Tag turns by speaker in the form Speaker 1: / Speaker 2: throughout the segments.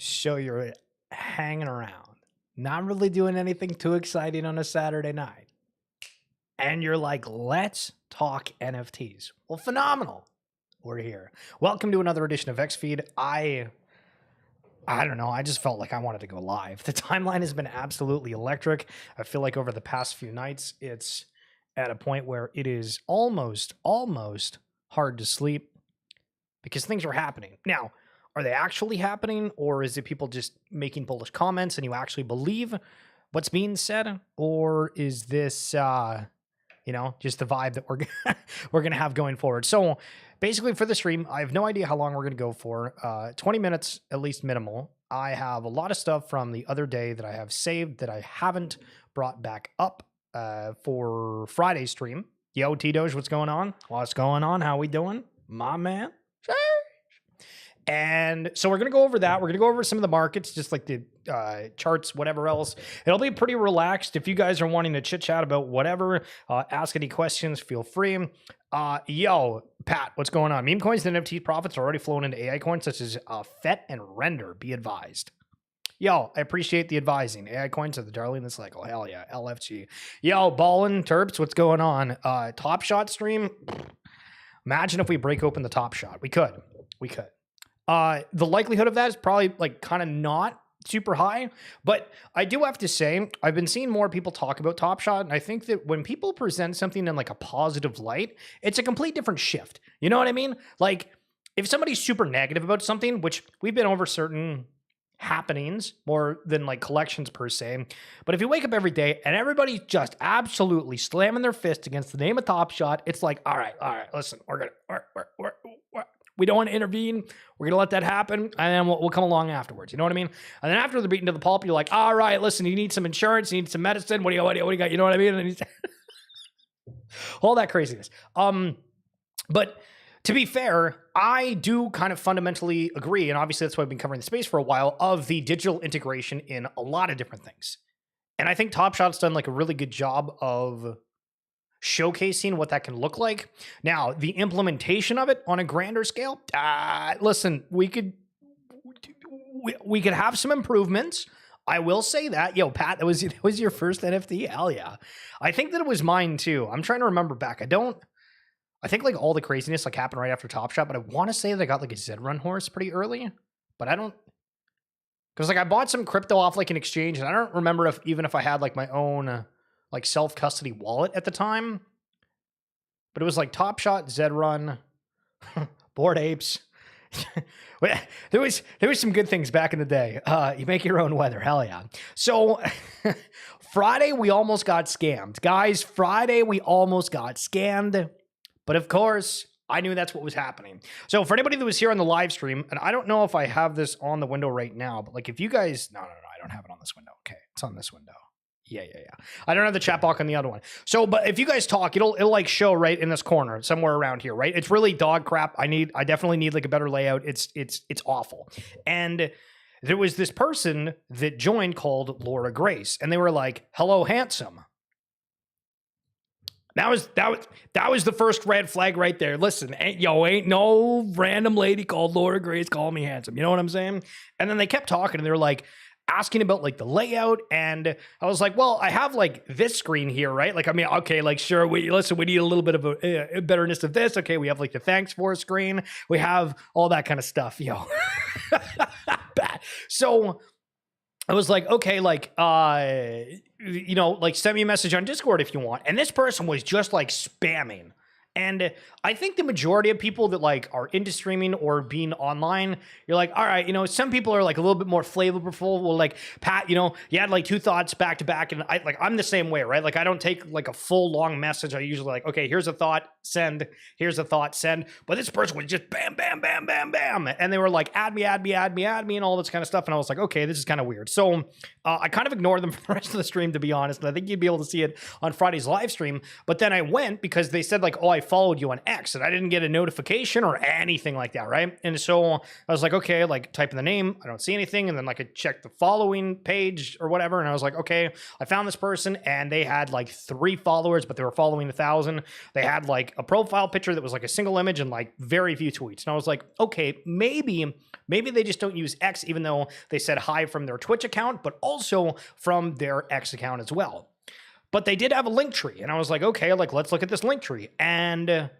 Speaker 1: So you're hanging around, not really doing anything too exciting on a Saturday night. And you're like, let's talk NFTs. Well, phenomenal. We're here. Welcome to another edition of XFeed. I don't know. I just felt like I wanted to go live. The timeline has been absolutely electric. I feel like over the past few nights, it's at a point where it is almost hard to sleep because things are happening. Now, are they actually happening, or is it people just making bullish comments and you actually believe what's being said? Or is this, just the vibe that we're going to have going forward? So basically for the stream, I have no idea how long we're going to go for. 20 minutes, at least minimal. I have a lot of stuff from the other day that I have saved that I haven't brought back up for Friday's stream. Yo, T-Doge, what's going on? What's going on? How we doing? My man. And so we're going to go over that. We're going to go over some of the markets, just like the charts, whatever else. It'll be pretty relaxed. If you guys are wanting to chit chat about whatever, ask any questions, feel free. Yo, Pat, what's going on? Meme coins and NFT profits are already flowing into AI coins such as FET and Render. Be advised. Yo, I appreciate the advising. AI coins are the darling of the cycle. Hell yeah, LFG. Yo, Ballin, Terps, what's going on? Top Shot stream. Imagine if we break open the Top Shot. We could. The likelihood of that is probably like kind of not super high, but I do have to say, I've been seeing more people talk about Top Shot, and I think that when people present something in like a positive light, it's a complete different shift. You know what I mean? Like if somebody's super negative about something, which we've been over certain happenings more than like collections per se, but if you wake up every day and everybody's just absolutely slamming their fist against the name of Top Shot, it's like, all right, listen, we don't want to intervene. We're going to let that happen, and then we'll come along afterwards. You know what I mean? And then after they're beaten to the pulp, you're like, all right, listen, you need some insurance, you need some medicine. What do you got? You know what I mean? And all that craziness. But to be fair, I do kind of fundamentally agree, and obviously that's why I've been covering the space for a while, of the digital integration in a lot of different things. And I think Top Shot's done like a really good job of showcasing what that can look like. Now, the implementation of it on a grander scale, listen, we could have some improvements. I will say that. Yo, Pat, that was your first NFT? Hell yeah. I think that it was mine too. I'm trying to remember back. I think like all the craziness like happened right after Top Shot, but I want to say that I got like a Zed Run horse pretty early, but I don't, because like I bought some crypto off like an exchange, and I don't remember if I had like my own like self-custody wallet at the time, but it was like Top Shot, Zed Run, Bored Apes. there was some good things back in the day. You make your own weather. Hell yeah. So Friday, we almost got scammed. Guys, Friday, we almost got scammed. But of course, I knew that's what was happening. So for anybody that was here on the live stream, and I don't know if I have this on the window right now, but like if you guys, no, I don't have it on this window. Okay, it's on this window. Yeah. I don't have the chat box on the other one. So, but if you guys talk, it'll like show right in this corner, somewhere around here, right? It's really dog crap. I definitely need like a better layout. It's awful. And there was this person that joined called Laura Grace, and they were like, "Hello, handsome." That was the first red flag right there. Listen, ain't no random lady called Laura Grace call me handsome. You know what I'm saying? And then they kept talking, and they were like asking about like the layout, and I was like, well, I have like this screen here, right? Like, I mean, okay, like sure, we need a little bit of a betterness of this. Okay, we have like the thanks for screen, we have all that kind of stuff, yo. Bad. So I was like, okay, like like send me a message on Discord if you want. And this person was just like spamming. And I think the majority of people that like are into streaming or being online, you're like, all right, some people are like a little bit more flavorful. Well, like Pat, you had like two thoughts back to back, and I'm the same way, right? Like I don't take like a full long message. I usually like, okay, here's a thought, send. Here's a thought, send. But this person was just bam, bam, bam, bam, bam, and they were like, add me, and all this kind of stuff. And I was like, okay, this is kind of weird. So I kind of ignored them for the rest of the stream, to be honest. And I think you'd be able to see it on Friday's live stream. But then I went because they said like, oh, I followed you on X, and I didn't get a notification or anything like that, right? And so I was like, okay, like type in the name, I don't see anything, and then like I checked the following page or whatever, and I was like, okay, I found this person, and they had like 3 followers, but they were following 1,000. They had like a profile picture that was like a single image and like very few tweets, and I was like, okay, maybe they just don't use X, even though they said hi from their Twitch account, but also from their X account as well. But they did have a link tree, and I was like, okay, like let's look at this link tree. And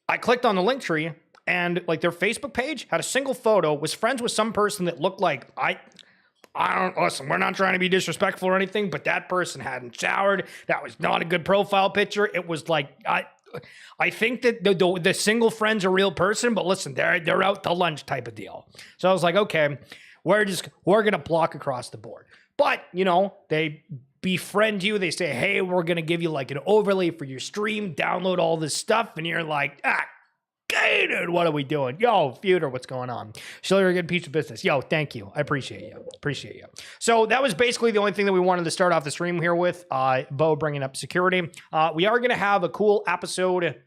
Speaker 1: I clicked on the link tree, and like their Facebook page had a single photo, was friends with some person that looked like I don't listen, we're not trying to be disrespectful or anything, but that person hadn't showered. That was not a good profile picture. It was like I think that the single friend's a real person, but listen, they're out to lunch type of deal. So I was like, okay, we're gonna block across the board. But you know, they befriend you. They say, hey, we're going to give you like an overlay for your stream, download all this stuff. And you're like, okay, dude, what are we doing? Yo, Feuder, what's going on? Show you a good piece of business. Yo, thank you. I appreciate you. So that was basically the only thing that we wanted to start off the stream here with, Bo bringing up security. We are going to have a cool episode,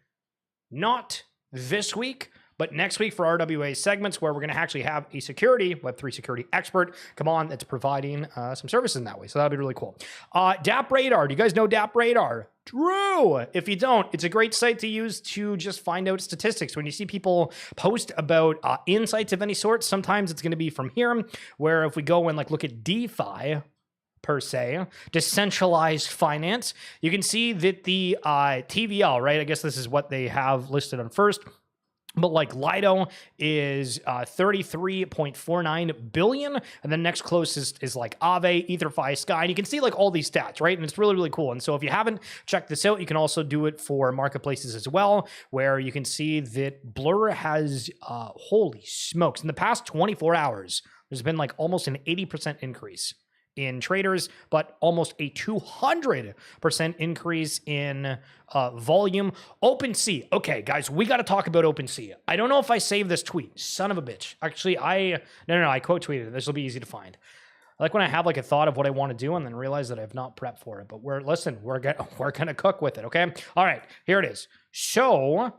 Speaker 1: not this week, but next week for RWA segments, where we're going to actually have a Web3 security expert come on that's providing some services in that way. So that'll be really cool. DApp Radar. Do you guys know DApp Radar? True. If you don't, it's a great site to use to just find out statistics. When you see people post about insights of any sort, sometimes it's going to be from here, where if we go and like look at DeFi, per se, decentralized finance, you can see that the TVL, right? I guess this is what they have listed on first. But like Lido is 33.49 billion, and the next closest is like Aave, EtherFi, Sky, and you can see like all these stats, right? And it's really, really cool. And so if you haven't checked this out, you can also do it for marketplaces as well, where you can see that Blur has, holy smokes, in the past 24 hours, there's been like almost an 80% increase in traders, but almost a 200% increase in volume. OpenSea. Okay, guys, we got to talk about OpenSea. I don't know if I saved this tweet. Son of a bitch. Actually, I quote tweeted it. This will be easy to find. I like when I have like a thought of what I want to do and then realize that I've not prepped for it. But we're gonna cook with it. Okay. All right. Here it is. So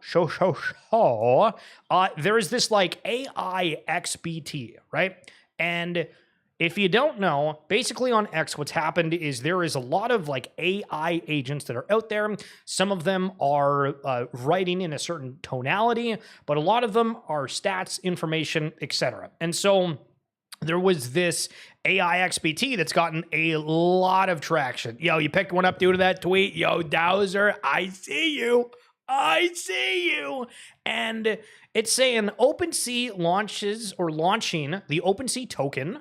Speaker 1: there is this like AI XBT, right? And if you don't know, basically on X, what's happened is there is a lot of like AI agents that are out there. Some of them are writing in a certain tonality, but a lot of them are stats, information, etc. And so there was this AI XBT that's gotten a lot of traction. Yo, you picked one up due to that tweet. Yo, Dowser, I see you. And it's saying OpenSea launching the OpenSea token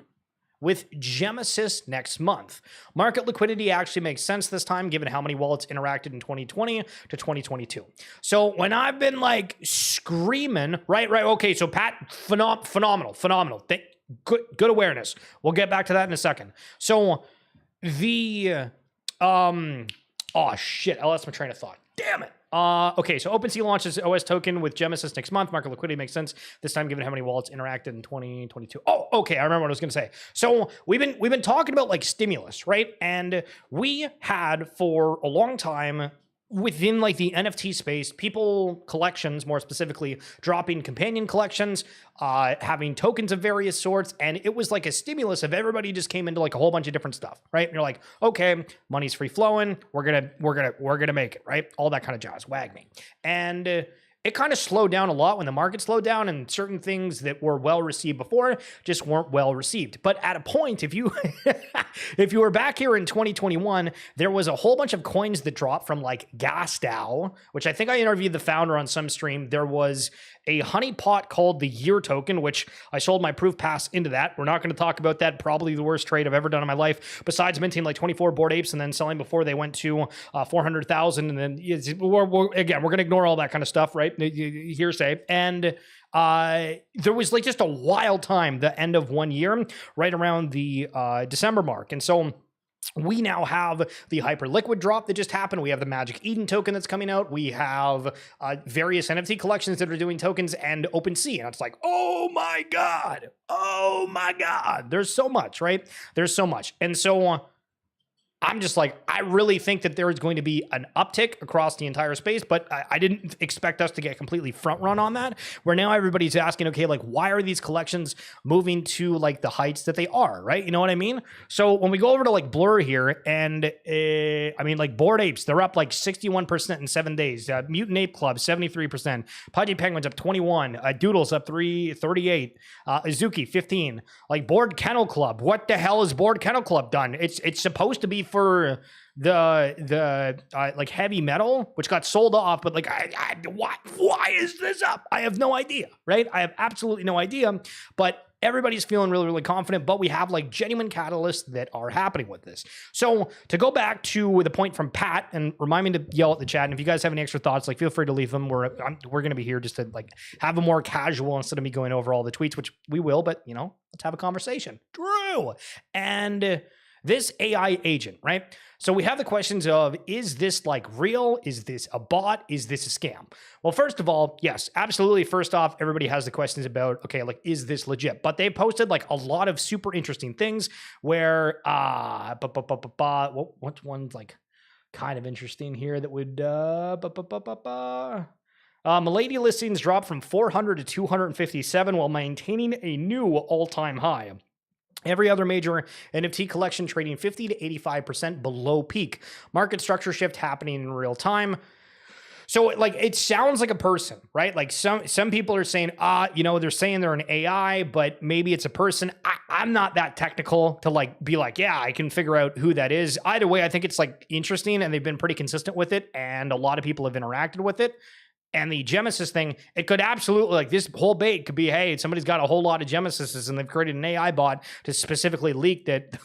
Speaker 1: with Genesis next month. Market liquidity actually makes sense this time, given how many wallets interacted in 2020 to 2022. So when I've been like screaming, right, okay, so Pat, phenomenal. Good awareness. We'll get back to that in a second. So the, oh shit, I lost my train of thought. Damn it. Okay, so OpenSea launches OS token with Genesis next month. Market liquidity makes sense this time, given how many wallets interacted in 2022. Oh, okay, I remember what I was going to say. So we've been talking about like stimulus, right? And we had for a long time within like the NFT space, people collections, more specifically, dropping companion collections, having tokens of various sorts, and it was like a stimulus of everybody just came into like a whole bunch of different stuff, right? And you're like, okay, money's free flowing, we're gonna make it, right? All that kind of jazz, wag me. And it kind of slowed down a lot when the market slowed down, and certain things that were well received before just weren't well received. But at a point, if you if you were back here in 2021, there was a whole bunch of coins that dropped from like Gastow, which I think I interviewed the founder on some stream. There was a honeypot called the Year token, which I sold my proof pass into that. We're not going to talk about that. Probably the worst trade I've ever done in my life, besides minting like 24 Bored Apes and then selling before they went to 400,000. And then we're going to ignore all that kind of stuff, right? Hearsay. And there was like just a wild time, the end of 1 year, right around the December mark. And so we now have the Hyperliquid drop that just happened. We have the Magic Eden token that's coming out. We have various NFT collections that are doing tokens and OpenSea. And it's like, oh my God. There's so much, right? There's so much. And so I'm just like, I really think that there is going to be an uptick across the entire space, but I didn't expect us to get completely front run on that, where now everybody's asking, okay, like, why are these collections moving to like the heights that they are, right? You know what I mean? So when we go over to like Blur here, and I mean, like Bored Apes, they're up like 61% in 7 days. Mutant Ape Club, 73%. Pudgy Penguins up 21. Doodles up 38. Azuki, 15. Like Bored Kennel Club. What the hell has Bored Kennel Club done? It's supposed to be for the like heavy metal, which got sold off, but like why is this up? I have no idea, right? I have absolutely no idea, but everybody's feeling really, really confident, but we have like genuine catalysts that are happening with this. So to go back to the point from Pat, and remind me to yell at the chat, and if you guys have any extra thoughts, like feel free to leave them. We're going to be here just to like have a more casual instead of me going over all the tweets, which we will, but you know, let's have a conversation. Drew and this AI agent, right? So we have the questions of, is this like real? Is this a bot? Is this a scam? Well, first of all, yes, absolutely. First off, everybody has the questions about, okay, like, is this legit? But they posted like a lot of super interesting things where, what's one like kind of interesting here that would, Milady listings dropped from 400 to 257 while maintaining a new all-time high. Every other major NFT collection trading 50 to 85% below peak. Market structure shift happening in real time. So like, it sounds like a person, right? Like some people are saying, you know, they're saying they're an AI, but maybe it's a person. I'm not that technical to like be like, yeah, I can figure out who that is. Either way, I think it's like interesting, and they've been pretty consistent with it, and a lot of people have interacted with it. And the Genesis thing, it could absolutely, like, this whole bait could be, hey, somebody's got a whole lot of Genesises and they've created an AI bot to specifically leak that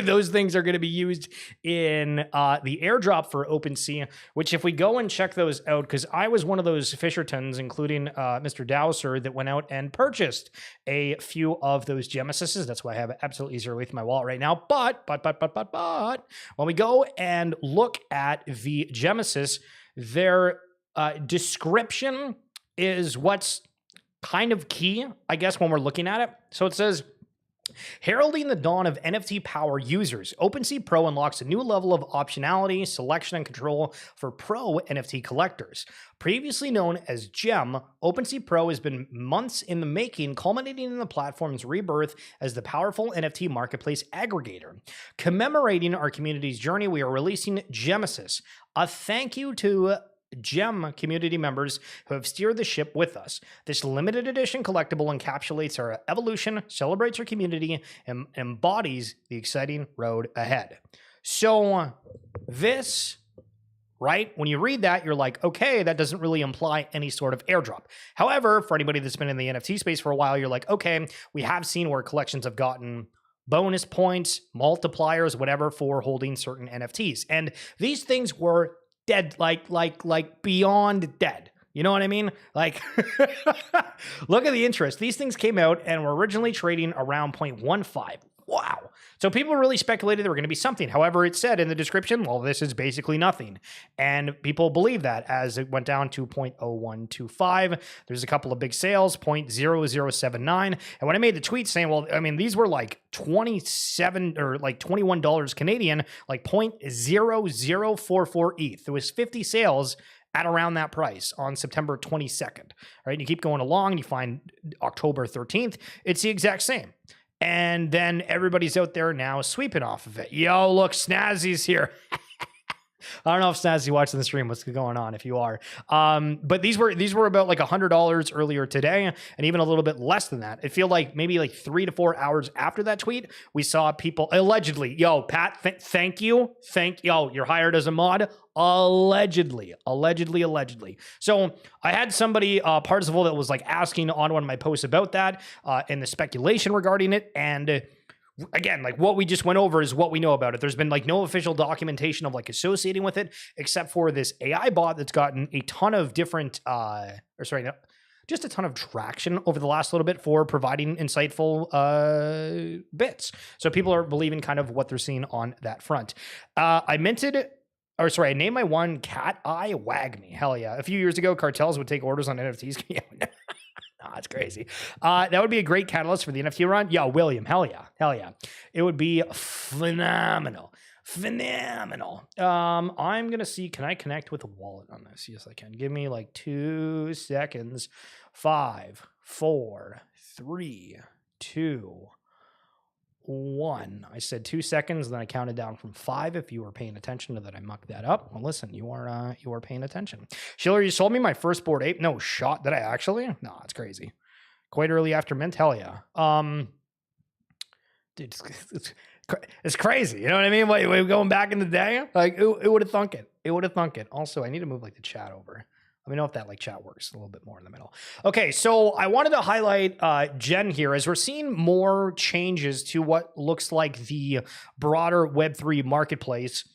Speaker 1: those things are going to be used in the airdrop for OpenSea, which if we go and check those out, because I was one of those Fishertons, including Mr. Dowser, that went out and purchased a few of those Genesises. That's why I have absolutely zero ETH in my wallet right now. But when we go and look at the Genesis, they're description is what's kind of key, I guess, when we're looking at it. So it says, heralding the dawn of NFT power users, OpenSea Pro unlocks a new level of optionality, selection, and control for pro NFT collectors. Previously known as GEM, OpenSea Pro has been months in the making, culminating in the platform's rebirth as the powerful NFT marketplace aggregator. Commemorating our community's journey, we are releasing Genesis, a thank you to GEM community members who have steered the ship with us. This limited edition collectible encapsulates our evolution, celebrates our community, and embodies the exciting road ahead. So this, right, when you read that, you're like, okay, that doesn't really imply any sort of airdrop. However, for anybody that's been in the NFT space for a while, you're like, okay, we have seen where collections have gotten bonus points, multipliers, whatever, for holding certain NFTs. And these things were dead, like beyond dead. You know what I mean? Like, look at the interest. These things came out and were originally trading around 0.15. Wow. So people really speculated there were going to be something. However, it said in the description, well, this is basically nothing. And people believe that as it went down to 0.0125. There's a couple of big sales, 0.0079. And when I made the tweet saying, well, I mean, these were like 27 or like $21 Canadian, like 0.0044 ETH. There was 50 sales at around that price on September 22nd, right? And you keep going along and you find October 13th, it's the exact same. And then everybody's out there now sweeping off of it. Yo, look, Snazzy's here. I don't know if Snazzy watching the stream, what's going on if you are. But these were about like $100 earlier today, and even a little bit less than that. I feel like maybe like 3 to 4 hours after that tweet, we saw people allegedly, yo, Pat, thank you. Yo, you're hired as a mod. Allegedly. So I had somebody, Parzival, that was like asking on one of my posts about that, and the speculation regarding it. And again, like what we just went over is what we know about it. There's been like no official documentation of like associating with it, except for this AI bot that's gotten a ton of different, just a ton of traction over the last little bit for providing insightful bits. So people are believing kind of what they're seeing on that front. I named my one Cat Eye Wag Me. Hell yeah. A few years ago, cartels would take orders on NFTs. That's crazy. That would be a great catalyst for the NFT run. Yeah, William. Hell yeah. It would be phenomenal. Phenomenal. I'm gonna see, can I connect with a wallet on this? Yes, I can. Give me like 2 seconds. 5, 4, 3, 2, 1. I said 2 seconds, then I counted down from 5. If you were paying attention to that, I mucked that up. Well, listen, you are paying attention. Schiller, you sold me my first Bored Ape. No shot. Did I actually? No, it's crazy. Quite early after mint. Hell yeah. Dude, it's crazy. You know what I mean? Like, going back in the day, like it would have thunk it. It would have thunk it. Also, I need to move like the chat over. Let me know if that like chat works a little bit more in the middle. Okay, so I wanted to highlight Jen here as we're seeing more changes to what looks like the broader Web3 marketplace.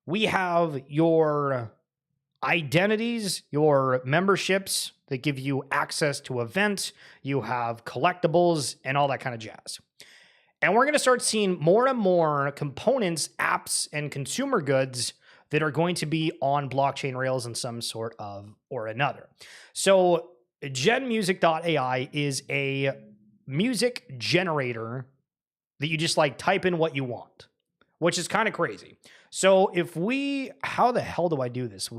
Speaker 1: We have your identities, your memberships that give you access to events. You have collectibles and all that kind of jazz. And we're going to start seeing more and more components, apps, and consumer goods that are going to be on blockchain rails in some sort of or another. So genmusic.ai is a music generator that you just like type in what you want, which is kind of crazy. So if we, how the hell do I do this?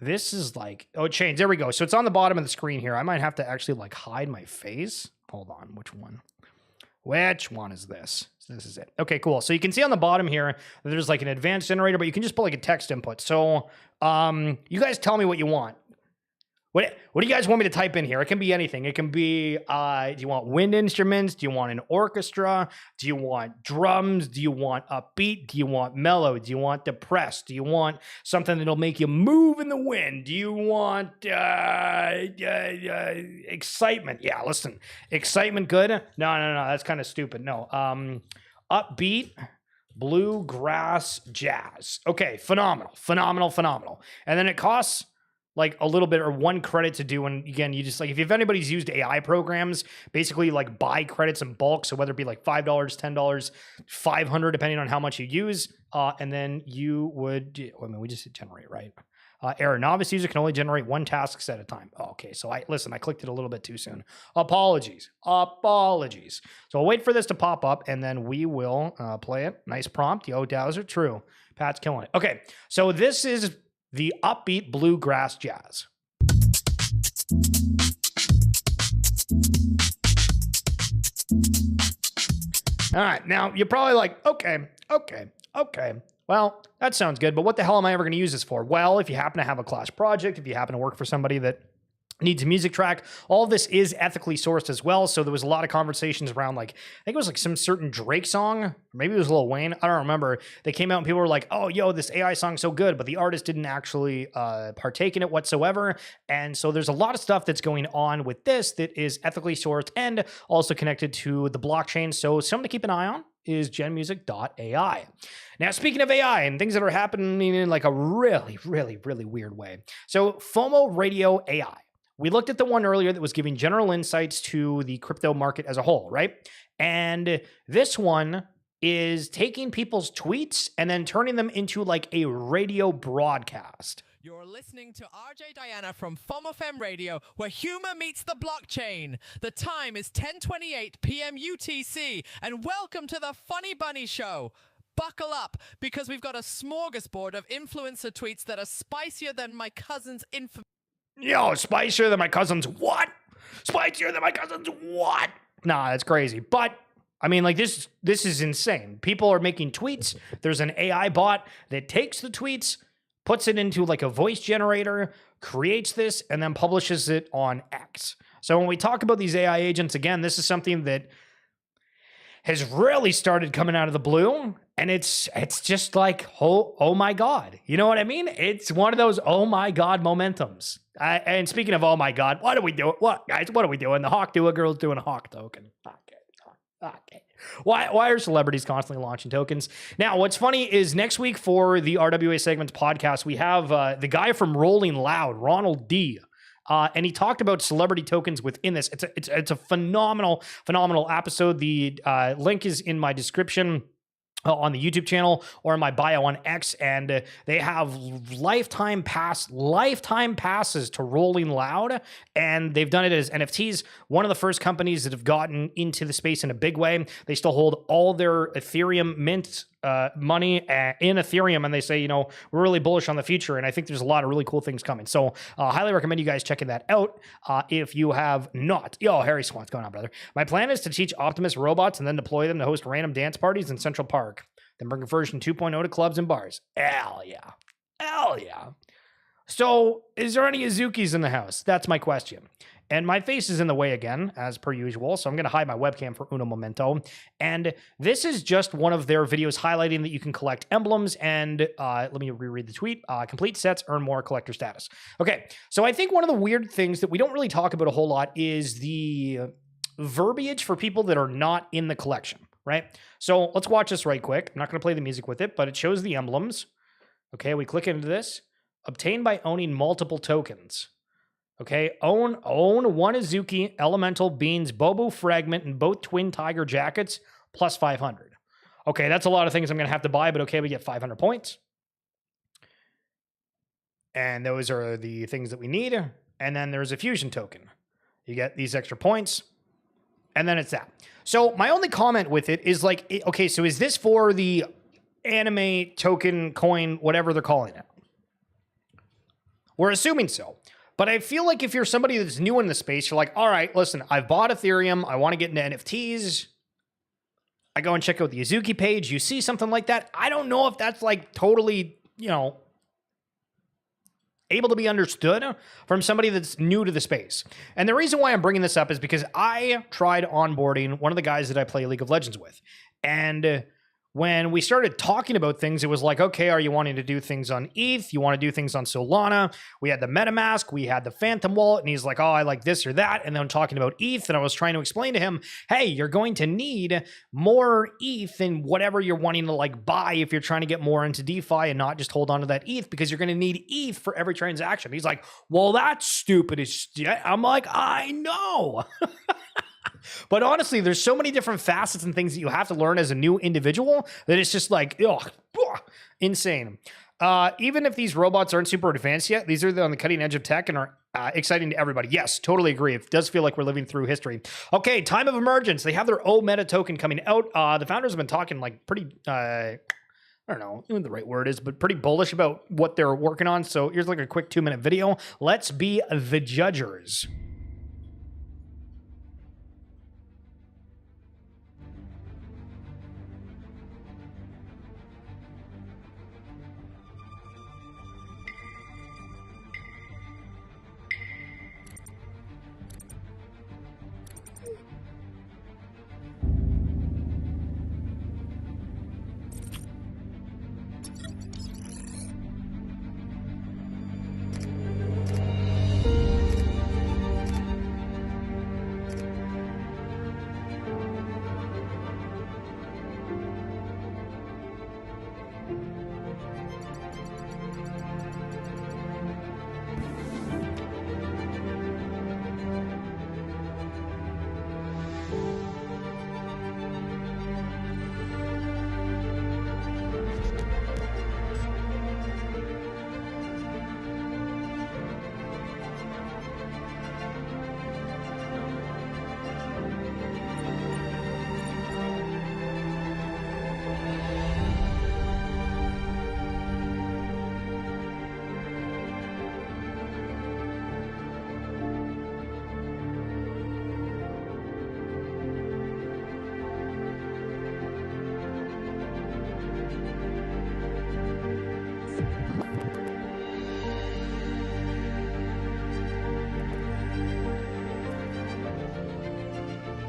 Speaker 1: This is like, oh, it changed. There we go. So it's on the bottom of the screen here. I might have to actually like hide my face. Hold on, which one? Which one is this? This is it. Okay, cool. So you can see on the bottom here that there's like an advanced generator, but you can just put like a text input. So you guys tell me what you want. What do you guys want me to type in here? It can be anything. It can be, do you want wind instruments? Do you want an orchestra? Do you want drums? Do you want upbeat? Do you want mellow? Do you want depressed? Do you want something that'll make you move in the wind? Do you want excitement? Yeah, listen. Excitement good? No, that's kind of stupid. No. Upbeat, bluegrass, jazz. Okay, phenomenal. And then it costs like a little bit or 1 credit to do. And again, you just like, if anybody's used AI programs, basically like buy credits in bulk. So whether it be like $5, $10, $500, depending on how much you use. And then you would, I mean, we just hit generate, right? Error, novice user can only generate 1 task at a time. Oh, okay, so I clicked it a little bit too soon. Apologies. So I'll wait for this to pop up and then we will play it. Nice prompt. Yo, Dowser, true. Pat's killing it. Okay, so this is the upbeat bluegrass jazz. All right, now you're probably like, okay. Well, that sounds good, but what the hell am I ever going to use this for? Well, if you happen to have a class project, if you happen to work for somebody that needs a music track, all of this is ethically sourced as well. So there was a lot of conversations around like, I think it was like some certain Drake song, or maybe it was Lil Wayne, I don't remember. They came out and people were like, oh, yo, this AI song's so good, but the artist didn't actually partake in it whatsoever. And so there's a lot of stuff that's going on with this that is ethically sourced and also connected to the blockchain. So something to keep an eye on is genmusic.ai. Now, speaking of AI and things that are happening in like a really weird way. So FOMO Radio AI. We looked at the one earlier that was giving general insights to the crypto market as a whole, right? And this one is taking people's tweets and then turning them into like a radio broadcast.
Speaker 2: You're listening to RJ Diana from FOMOFM Radio, where humor meets the blockchain. The time is 10:28 p.m. UTC, and welcome to the Funny Bunny Show. Buckle up, because we've got a smorgasbord of influencer tweets that are spicier than my cousin's
Speaker 1: Yo, spicier than my cousin's what? Spicier than my cousin's what? Nah, that's crazy. But I mean, like this is insane. People are making tweets. There's an AI bot that takes the tweets, puts it into like a voice generator, creates this, and then publishes it on X. So when we talk about these AI agents, again, this is something that has really started coming out of the blue. And it's just like, oh my God. You know what I mean? It's one of those, oh my God momentums. And speaking of, oh my God, what are we doing? What, guys, what are we doing? The Hawk Do, a girl's doing a Hawk token. Okay. Why are celebrities constantly launching tokens? Now, what's funny is next week for the RWA Segments podcast, we have the guy from Rolling Loud, Ronald D., and he talked about celebrity tokens within this. It's a phenomenal episode. The link is in my description on the YouTube channel or in my bio on X, and they have lifetime passes to Rolling Loud, and they've done it as NFTs. One of the first companies that have gotten into the space in a big way. They still hold all their Ethereum mints money in Ethereum, and they say, you know, we're really bullish on the future, and I think there's a lot of really cool things coming. So highly recommend you guys checking that out if you have not. Yo, Harry Swan, what's going on, brother? My plan is to teach Optimus robots and then deploy them to host random dance parties in Central Park. Then bring version 2.0 to clubs and bars. Hell yeah. Hell yeah. So, is there any Azukis in the house? That's my question. And my face is in the way again, as per usual, so I'm going to hide my webcam for uno momento. And this is just one of their videos highlighting that you can collect emblems and, let me reread the tweet, complete sets, earn more collector status. Okay, so I think one of the weird things that we don't really talk about a whole lot is the verbiage for people that are not in the collection, right? So, let's watch this right quick. I'm not going to play the music with it, but it shows the emblems. Okay, we click into this. Obtained by owning multiple tokens. Okay, own one Azuki, Elemental, Beans, Bobo Fragment, and both Twin Tiger jackets, plus 500. Okay, that's a lot of things I'm going to have to buy, but okay, we get 500 points. And those are the things that we need. And then there's a fusion token. You get these extra points. And then it's that. So my only comment with it is like, okay, so is this for the anime token, coin, whatever they're calling it? We're assuming so. But I feel like if you're somebody that's new in the space, you're like, all right, listen, I've bought Ethereum. I want to get into NFTs. I go and check out the Azuki page. You see something like that. I don't know if that's like totally, you know, able to be understood from somebody that's new to the space. And the reason why I'm bringing this up is because I tried onboarding one of the guys that I play League of Legends with. And when we started talking about things, it was like, okay, are you wanting to do things on ETH? You want to do things on Solana? We had the MetaMask, we had the Phantom Wallet, and he's like, oh, I like this or that. And then I'm talking about ETH, and I was trying to explain to him, hey, you're going to need more ETH than whatever you're wanting to like buy if you're trying to get more into DeFi and not just hold on to that ETH, because you're going to need ETH for every transaction. He's like, well, that's stupid as shit. I'm like, I know. But honestly, there's so many different facets and things that you have to learn as a new individual that it's just like, insane. Even if these robots aren't super advanced yet, these are on the cutting edge of tech and are exciting to everybody. Yes, totally agree. It does feel like we're living through history. Okay, time of emergence. They have their O meta token coming out. The founders have been talking like pretty, I don't know what the right word is, but pretty bullish about what they're working on. So here's like a quick 2-minute video. Let's be the judgers.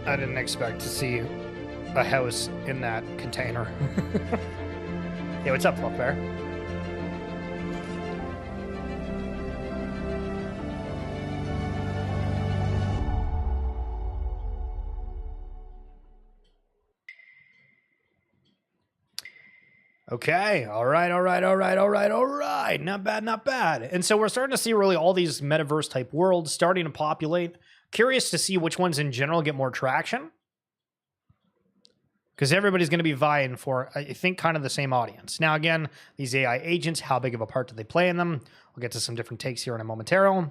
Speaker 1: I didn't expect to see a house in that container. Hey, what's up, Fluff Bear? Okay, all right. Not bad, not bad. And so we're starting to see really all these metaverse type worlds starting to populate. Curious to see which ones in general get more traction. Because everybody's going to be vying for, I think, kind of the same audience. Now, again, these AI agents, how big of a part do they play in them? We'll get to some different takes here in a momentary.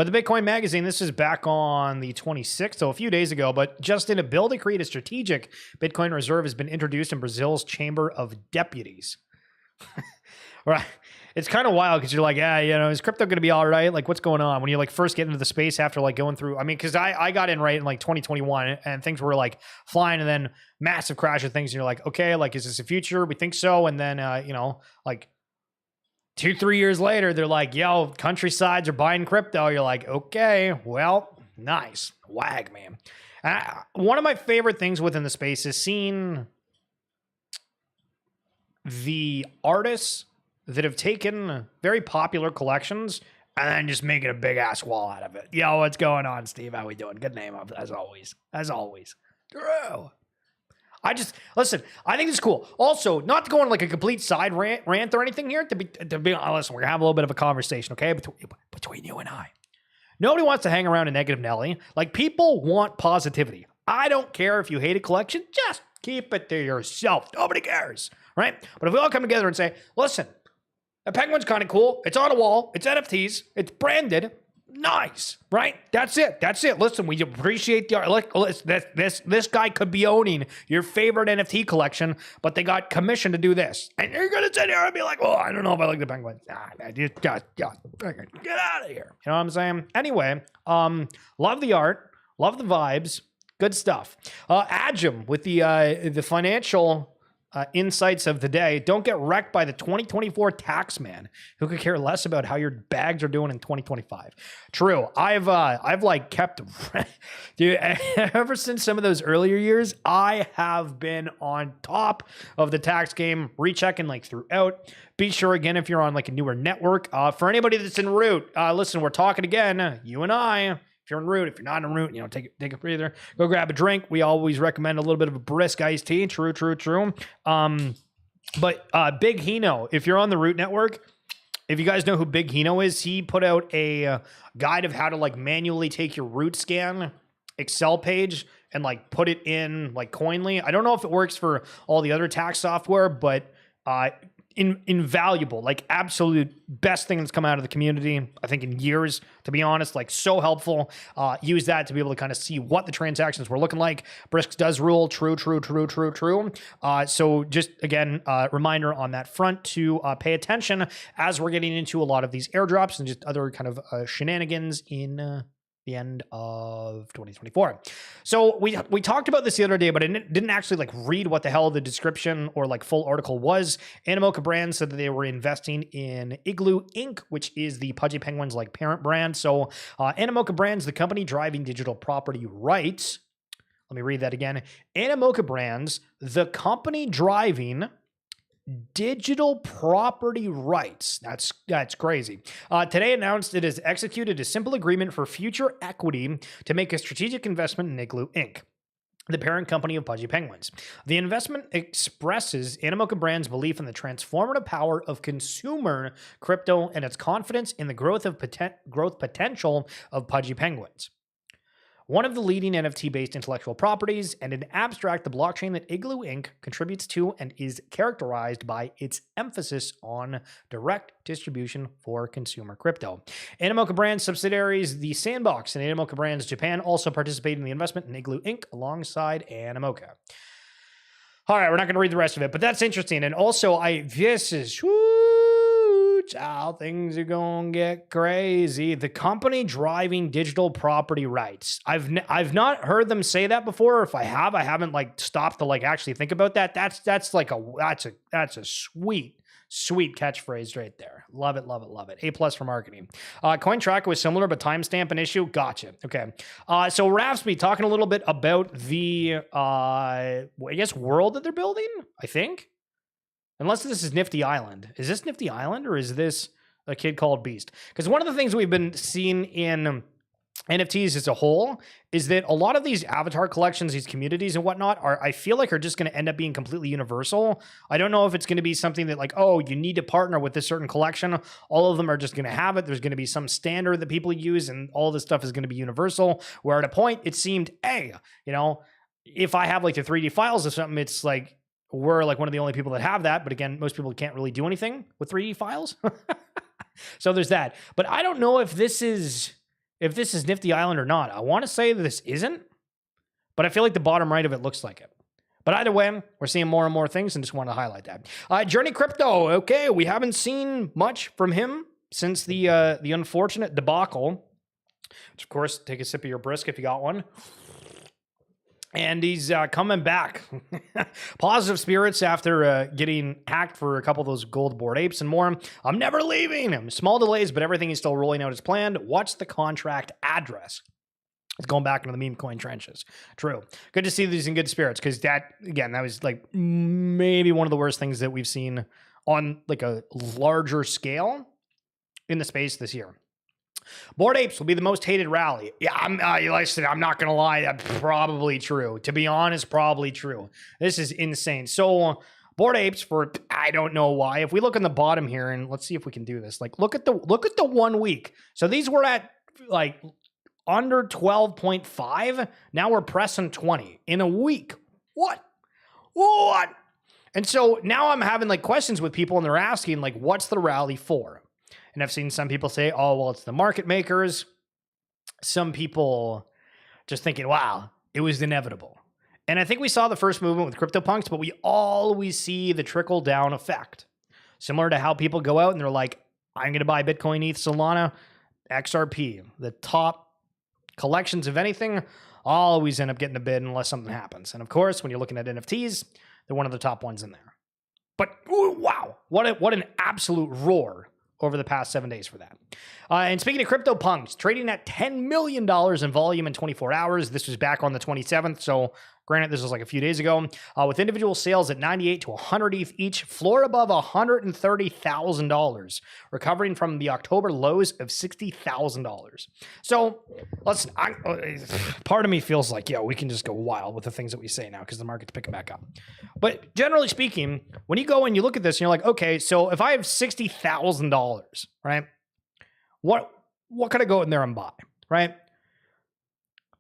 Speaker 1: But the Bitcoin magazine, this is back on the 26th, so a few days ago, but just in a bill to create a strategic Bitcoin reserve has been introduced in Brazil's Chamber of Deputies. Right. It's kind of wild because you're like, yeah, you know, is crypto going to be all right? Like, what's going on when you like first get into the space after like going through? I mean, because I got in right in like 2021 and things were like flying, and then massive crash of things. And you're like, okay, like, is this the future? We think so. And then, you know, like 2-3 years later, they're like, yo, countrysides are buying crypto. You're like, okay, well, nice. Wag, man. One of my favorite things within the space is seeing the artists that have taken very popular collections and then just making a big ass wall out of it. Yo, what's going on, Steve? How we doing? Good name, as always. As always. Drew. Listen, I think it's cool. Also, not to go on like a complete side rant or anything here, to be honest, we're gonna have a little bit of a conversation, okay? Between you and I. Nobody wants to hang around a negative Nelly. Like, people want positivity. I don't care if you hate a collection, just keep it to yourself. Nobody cares, right? But if we all come together and say, listen, the penguin's kind of cool. It's on a wall. It's NFTs. It's branded. Nice, right? That's it. Listen, we appreciate the art. Like, this guy could be owning your favorite NFT collection, but they got commissioned to do this. And you're going to sit here and be like, oh, I don't know if I like the penguin. Man, just get out of here. You know what I'm saying? Anyway, love the art. Love the vibes. Good stuff. Ajum with the financial insights of the day. Don't get wrecked by the 2024 tax man who could care less about how your bags are doing in 2025. True. I've like kept, dude, ever since some of those earlier years, I have been on top of the tax game, rechecking like throughout. Be sure again, if you're on like a newer network, for anybody that's en route, listen, we're talking again, you and I. If you're en route, if you're not en route, you know, take a breather, go grab a drink. We always recommend a little bit of a brisk iced tea. True. But Big Hino, if you're on the Root Network, if you guys know who Big Hino is, he put out a guide of how to like manually take your Root scan Excel page and like put it in like Coinly. I don't know if it works for all the other tax software, but invaluable, like absolute best thing that's come out of the community, I think, in years, to be honest. Like, so helpful. Use that to be able to kind of see what the transactions were looking like. Brisks does rule. True. So just again, reminder on that front to pay attention as we're getting into a lot of these airdrops and just other kind of shenanigans in the end of 2024. So we talked about this the other day, but I didn't actually like read what the hell the description or like full article was. Animoca Brands said that they were investing in Igloo Inc., which is the Pudgy Penguins like parent brand. So Animoca Brands, the company driving digital property rights. Let me read that again. Animoca Brands, the company driving digital property rights. That's crazy. Today announced it has executed a simple agreement for future equity to make a strategic investment in Igloo Inc., the parent company of Pudgy Penguins. The investment expresses Animoca Brands' belief in the transformative power of consumer crypto and its confidence in the growth potential of Pudgy Penguins. One of the leading NFT-based intellectual properties, and in abstract, the blockchain that Igloo Inc. contributes to and is characterized by its emphasis on direct distribution for consumer crypto. Animoca Brands subsidiaries, the Sandbox and Animoca Brands Japan, also participate in the investment in Igloo Inc. alongside Animoca. All right, we're not going to read the rest of it, but that's interesting. And also, this is... how things are gonna get crazy. The company driving digital property rights. I've not heard them say that before. Or if I haven't like stopped to like actually think about that. That's a sweet catchphrase right there. Love it. A+ for marketing. Cointracker was similar, but timestamp an issue. Gotcha. Okay. So Rafsby talking a little bit about the I guess world that they're building, I think. Unless this is Nifty Island. Is this Nifty Island or is this a kid called Beast? Because one of the things we've been seeing in NFTs as a whole is that a lot of these avatar collections, these communities and whatnot, I feel like are just going to end up being completely universal. I don't know if it's going to be something that like, oh, you need to partner with this certain collection. All of them are just going to have it. There's going to be some standard that people use and all this stuff is going to be universal. Where at a point it seemed, hey, you know, if I have like the 3D files or something, it's like, we're like one of the only people that have that. But again, most people can't really do anything with 3D files. So there's that. But I don't know if this is if this is Nifty Island or not. I want to say that this isn't, but I feel like the bottom right of it looks like it. But either way, we're seeing more and more things and just want to highlight that. Journey Crypto, okay, we haven't seen much from him since the unfortunate debacle. Which, of course, take a sip of your brisk if you got one. And he's coming back. Positive spirits after getting hacked for a couple of those gold Bored Apes and more. I'm never leaving. Small delays, but everything is still rolling out as planned. What's the contract address? It's going back into the meme coin trenches. True. Good to see these in good spirits, because that was like maybe one of the worst things that we've seen on like a larger scale in the space this year. Bored Apes will be the most hated rally. Yeah, I'm not going to lie. That's probably true. To be honest, probably true. This is insane. So Bored Apes, for I don't know why. If we look on the bottom here, and let's see if we can do this. Like, look at the 1 week. So these were at like under 12.5. Now we're pressing 20 in a week. What? And so now I'm having like questions with people, and they're asking like, what's the rally for? And I've seen some people say, oh, well, it's the market makers. Some people just thinking, wow, it was inevitable. And I think we saw the first movement with CryptoPunks, but we always see the trickle down effect. Similar to how people go out and they're like, I'm going to buy Bitcoin, ETH, Solana, XRP. The top collections of anything always end up getting a bid unless something happens. And of course, when you're looking at NFTs, they're one of the top ones in there. But ooh, wow, what an absolute roar over the past 7 days for that. And speaking of CryptoPunks, trading at $10 million in volume in 24 hours. This was back on the 27th, so granted, this was like a few days ago. With individual sales at 98 to 100 ETH each, floor above $130,000, recovering from the October lows of $60,000. So part of me feels like, we can just go wild with the things that we say now because the market's picking back up. But generally speaking, when you go and you look at this and you're like, okay, so if I have $60,000, right? What could I go in there and buy, right?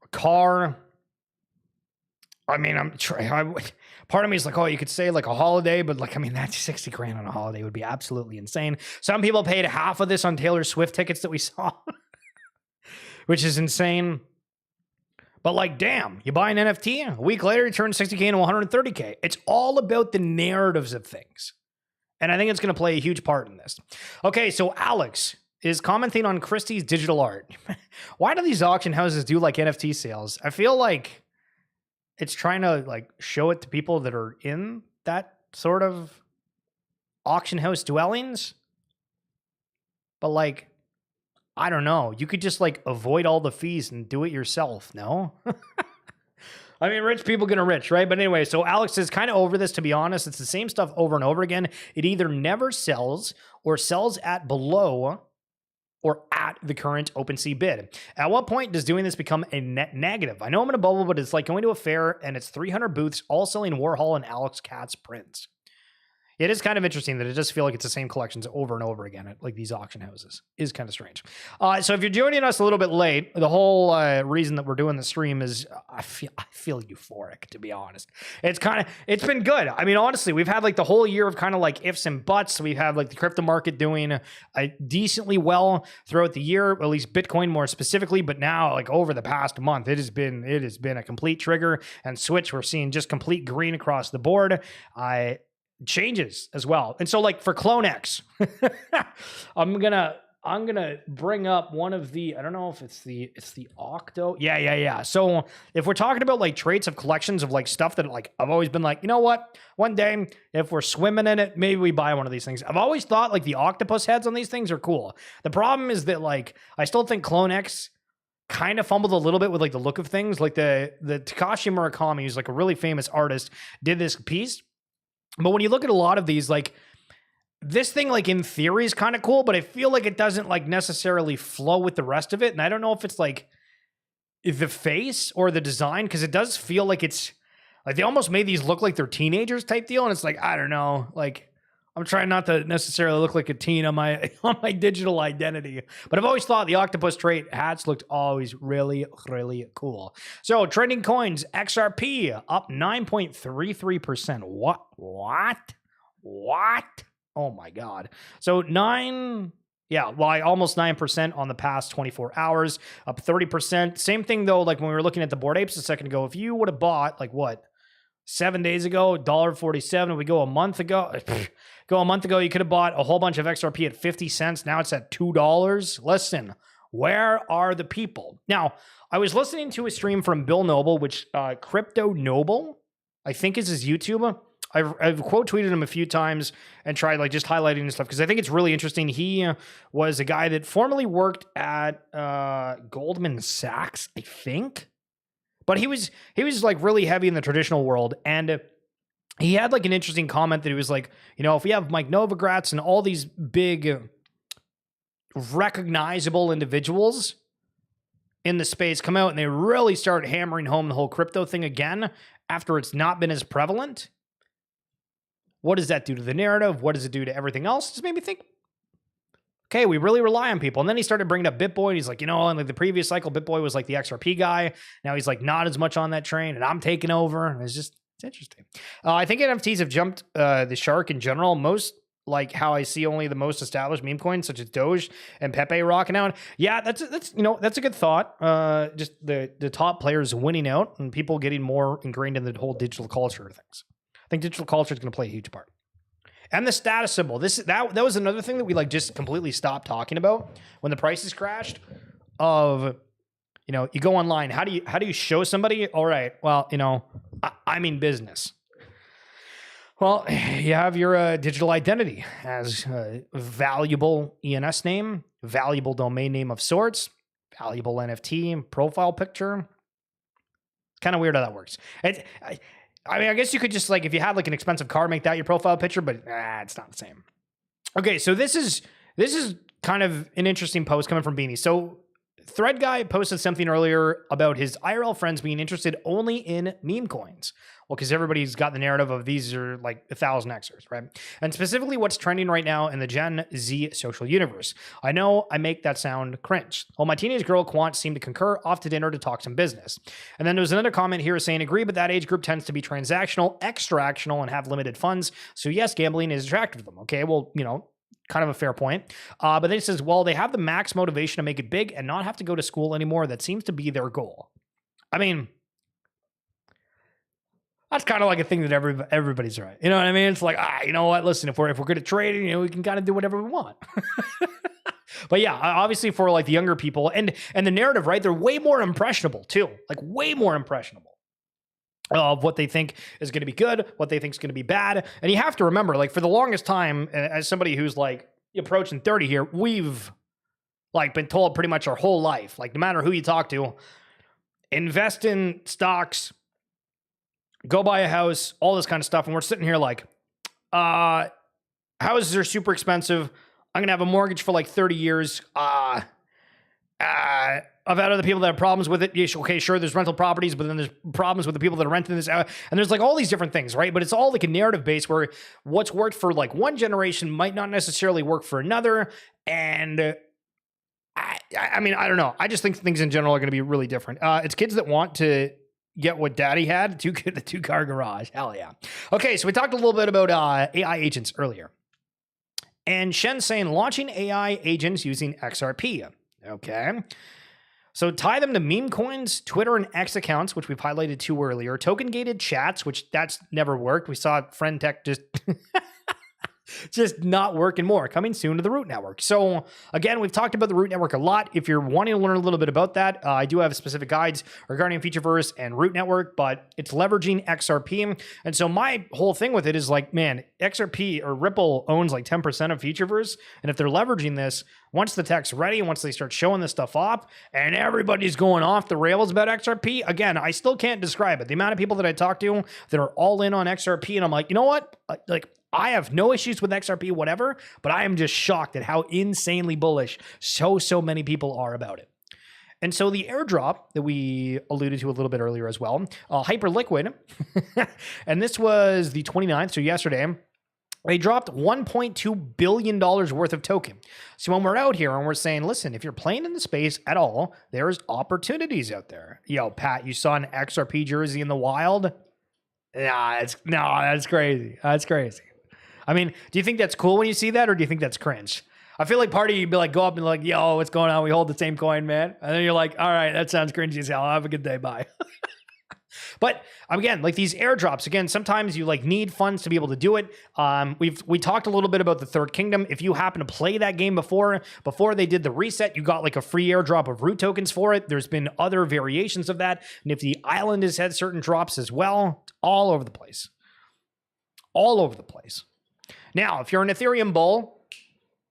Speaker 1: A car. I mean, part of me is like, oh, you could say like a holiday, but like, I mean, that's 60 grand on a holiday would be absolutely insane. Some people paid half of this on Taylor Swift tickets that we saw, which is insane. But like, damn, you buy an NFT, a week later, you turn 60K into 130K. It's all about the narratives of things. And I think it's going to play a huge part in this. Okay, so Alex is commenting on Christie's digital art. Why do these auction houses do like NFT sales? I feel like it's trying to like show it to people that are in that sort of auction house dwellings. But like, I don't know. You could just like avoid all the fees and do it yourself. No? I mean, rich people get rich, right? But anyway, so Alex is kind of over this, to be honest. It's the same stuff over and over again. It either never sells or sells at below or at the current OpenSea bid. At what point does doing this become a net negative? I know I'm in a bubble, but it's like going to a fair and it's 300 booths all selling Warhol and Alex Katz prints. It is kind of interesting that it does feel like it's the same collections over and over again at like these auction houses. Is kind of strange. So if you're joining us a little bit late, the whole reason that we're doing the stream is I feel euphoric, to be honest. It's been good. I mean, honestly, we've had like the whole year of kind of like ifs and buts. We've had like the crypto market doing decently well throughout the year, at least Bitcoin more specifically. But now, like over the past month, it has been a complete trigger and switch. We're seeing just complete green across the board. Changes as well. And so like for CloneX, I'm gonna bring up one of the, I don't know if it's the Octo. Yeah. So if we're talking about like traits of collections of like stuff that like I've always been like, you know what? One day if we're swimming in it, maybe we buy one of these things. I've always thought like the octopus heads on these things are cool. The problem is that like I still think CloneX kind of fumbled a little bit with like the look of things. Like the Takashi Murakami, who's like a really famous artist, did this piece. But when you look at a lot of these, like this thing, like in theory is kind of cool, but I feel like it doesn't like necessarily flow with the rest of it. And I don't know if it's like the face or the design, because it does feel like it's like they almost made these look like they're teenagers type deal. And it's like, I don't know, like I'm trying not to necessarily look like a teen on my digital identity, but I've always thought the octopus trait hats looked always really, really cool. So trending coins, XRP up 9.33%. What? Oh my God. So 9 Yeah, well, almost 9% on the past 24 hours, up 30%. Same thing though, like when we were looking at the Bored Apes a second ago, if you would have bought like what, 7 days ago, $1.47, we go a month ago, you could have bought a whole bunch of XRP at 50 cents. Now it's at $2. Listen, where are the people? Now, I was listening to a stream from Bill Noble, which Crypto Noble, I think is his YouTube. I've quote tweeted him a few times and tried like just highlighting his stuff because I think it's really interesting. He was a guy that formerly worked at Goldman Sachs, I think, but he was like really heavy in the traditional world, and he had like an interesting comment that he was like, you know, if we have Mike Novogratz and all these big recognizable individuals in the space come out and they really start hammering home the whole crypto thing again after it's not been as prevalent, what does that do to the narrative? What does it do to everything else? It just made me think, okay, we really rely on people. And then he started bringing up BitBoy. And he's like, you know, in like the previous cycle, BitBoy was like the XRP guy. Now he's like not as much on that train, and I'm taking over. And it's interesting. I think NFTs have jumped the shark in general. Most like how I see only the most established meme coins such as Doge and Pepe rocking out. Yeah, that's a good thought. Just the top players winning out and people getting more ingrained in the whole digital culture of things. I think digital culture is going to play a huge part. And the status symbol. That was another thing that we like just completely stopped talking about when the prices crashed. Of, you know, you go online. How do you show somebody? All right, well, you know, I'm in business. Well, you have your digital identity as a valuable ENS name, valuable domain name of sorts, valuable NFT profile picture. It's kind of weird how that works. I mean, I guess you could just like, if you had like an expensive car, make that your profile picture, but it's not the same. Okay, so this is kind of an interesting post coming from Beanie. So Thread Guy posted something earlier about his IRL friends being interested only in meme coins. Well, because everybody's got the narrative of these are like 1,000 Xers, right? And specifically what's trending right now in the Gen Z social universe. I know I make that sound cringe. Well, my teenage girl quants seem to concur, off to dinner to talk some business. And then there's another comment here saying, agree, but that age group tends to be transactional, extractional, and have limited funds. So yes, gambling is attractive to them. Okay, well, you know, kind of a fair point. But then it says, well, they have the max motivation to make it big and not have to go to school anymore. That seems to be their goal. I mean, that's kind of like a thing that everybody's right. You know what I mean? It's like, you know what? Listen, if we're good at trading, you know, we can kind of do whatever we want. But yeah, obviously for like the younger people and the narrative, right? They're way more impressionable too, like way more impressionable of what they think is going to be good, what they think is going to be bad. And you have to remember, like for the longest time, as somebody who's like approaching 30 here, we've like been told pretty much our whole life, like no matter who you talk to, invest in stocks, go buy a house, all this kind of stuff. And we're sitting here like, houses are super expensive. I'm going to have a mortgage for like 30 years. I've had other people that have problems with it. Okay, sure, there's rental properties, but then there's problems with the people that are renting this out. And there's like all these different things, right? But it's all like a narrative base where what's worked for like one generation might not necessarily work for another. And I mean, I don't know. I just think things in general are going to be really different. It's kids that want to get what daddy had, the two-car garage. Hell yeah. Okay, so we talked a little bit about AI agents earlier. And Shen's saying launching AI agents using XRP. Okay. So tie them to meme coins, Twitter and X accounts, which we've highlighted two earlier, token-gated chats, which that's never worked. We saw Friend Tech just not working more. Coming soon to the Root Network. So again, we've talked about the Root Network a lot. If you're wanting to learn a little bit about that, I do have specific guides regarding Featureverse and Root Network, but it's leveraging XRP. And so my whole thing with it is like, man, XRP or Ripple owns like 10% of Featureverse. And if they're leveraging this, once the tech's ready, once they start showing this stuff off and everybody's going off the rails about XRP, again, I still can't describe it. The amount of people that I talk to that are all in on XRP, and I'm like, you know what? Like, I have no issues with XRP, whatever, but I am just shocked at how insanely bullish so many people are about it. And so the airdrop that we alluded to a little bit earlier as well, Hyperliquid, and this was the 29th, so yesterday, they dropped $1.2 billion worth of token. So when we're out here and we're saying, listen, if you're playing in the space at all, there's opportunities out there. Yo, Pat, you saw an XRP jersey in the wild? That's crazy. That's crazy. I mean, do you think that's cool when you see that, or do you think that's cringe? I feel like part of you'd be like, go up and like, yo, what's going on? We hold the same coin, man. And then you're like, all right, that sounds cringy as hell. Have a good day. Bye. But again, like these airdrops, again, sometimes you like need funds to be able to do it. We talked a little bit about the Third Kingdom. If you happen to play that game before they did the reset, you got like a free airdrop of root tokens for it. There's been other variations of that. And if the island has had certain drops as well, all over the place. All over the place. Now, if you're an Ethereum bull,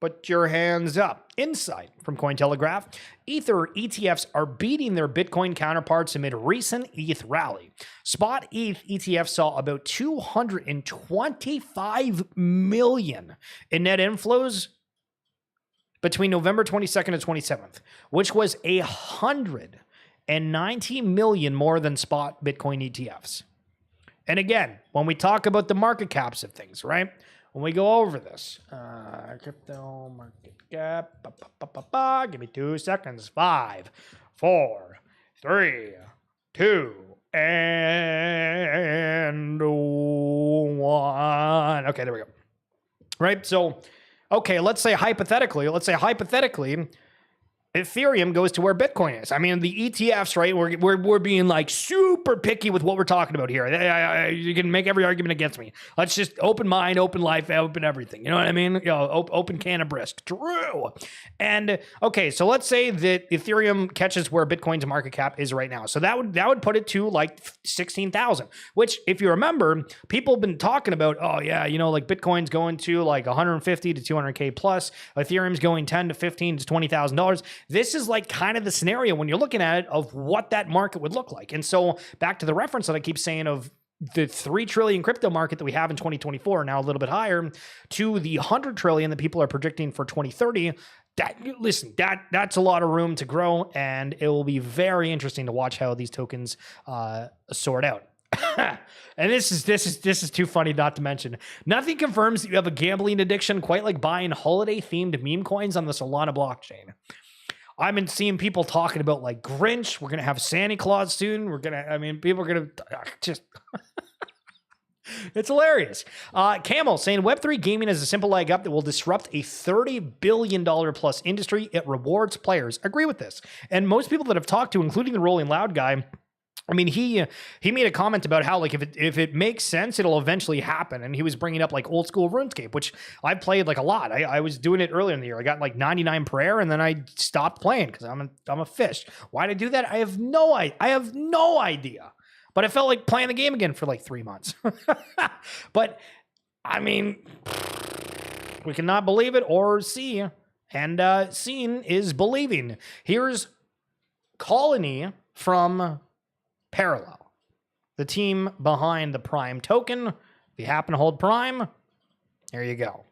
Speaker 1: put your hands up. Insight from Cointelegraph. Ether ETFs are beating their Bitcoin counterparts amid recent ETH rally. Spot ETH ETFs saw about 225 million in net inflows between November 22nd and 27th, which was 190 million more than spot Bitcoin ETFs. And again, when we talk about the market caps of things, right? When we go over this, crypto market cap, give me 2 seconds. 5, 4, 3, 2, and 1. Okay, there we go. Right? So, okay, let's say hypothetically, Ethereum goes to where Bitcoin is. I mean, the ETFs, right? We're being like super picky with what we're talking about here. You can make every argument against me. Let's just open mind, open life, open everything. You know what I mean? Open can of brisk. True. And okay, so let's say that Ethereum catches where Bitcoin's market cap is right now. So that would put it to like 16,000. Which, if you remember, people have been talking about. Oh yeah, like Bitcoin's going to like 150 to 200K plus. Ethereum's going 10 to 15 to $20,000. This is like kind of the scenario when you're looking at it of what that market would look like. And so back to the reference that I keep saying of the 3 trillion crypto market that we have in 2024, now a little bit higher, to the 100 trillion that people are predicting for 2030. That's a lot of room to grow, and it will be very interesting to watch how these tokens sort out. And this is too funny not to mention. Nothing confirms that you have a gambling addiction quite like buying holiday-themed meme coins on the Solana blockchain. I've been seeing people talking about like Grinch. We're going to have Santa Claus soon. People are going to just... It's hilarious. Camel saying Web3 gaming is a simple leg up that will disrupt a $30 billion plus industry. It rewards players. Agree with this. And most people that I've talked to, including the Rolling Loud guy, I mean, he made a comment about how like if it makes sense, it'll eventually happen. And he was bringing up like old school RuneScape, which I played like a lot. I was doing it earlier in the year. I got like 99 per air, and then I stopped playing because I'm a fish. Why did I do that? I have no idea. But I felt like playing the game again for like 3 months. But I mean, we cannot believe it or see, and seeing is believing. Here's Colony from Parallel, the team behind the Prime token. If you happen to hold Prime, there you go.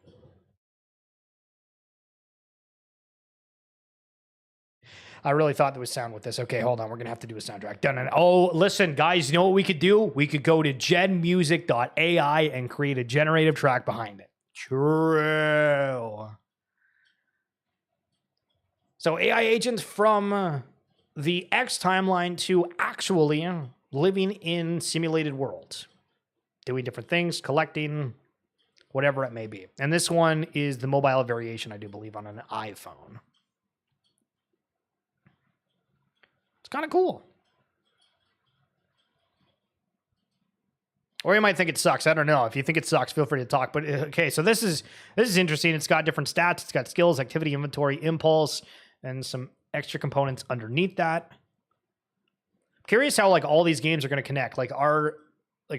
Speaker 1: I really thought there was sound with this. Okay, hold on. We're going to have to do a soundtrack. Done. Oh, listen, guys, you know what we could do? We could go to genmusic.ai and create a generative track behind it. True. So AI agents from the X timeline to actually living in simulated worlds, doing different things, collecting, whatever it may be. And this one is the mobile variation, I do believe, on an iPhone. It's kind of cool. Or you might think it sucks. I don't know. If you think it sucks, feel free to talk. But okay, so this is interesting. It's got different stats. It's got skills, activity, inventory, impulse, and some extra components underneath that. Curious how like all these games are going to connect. Like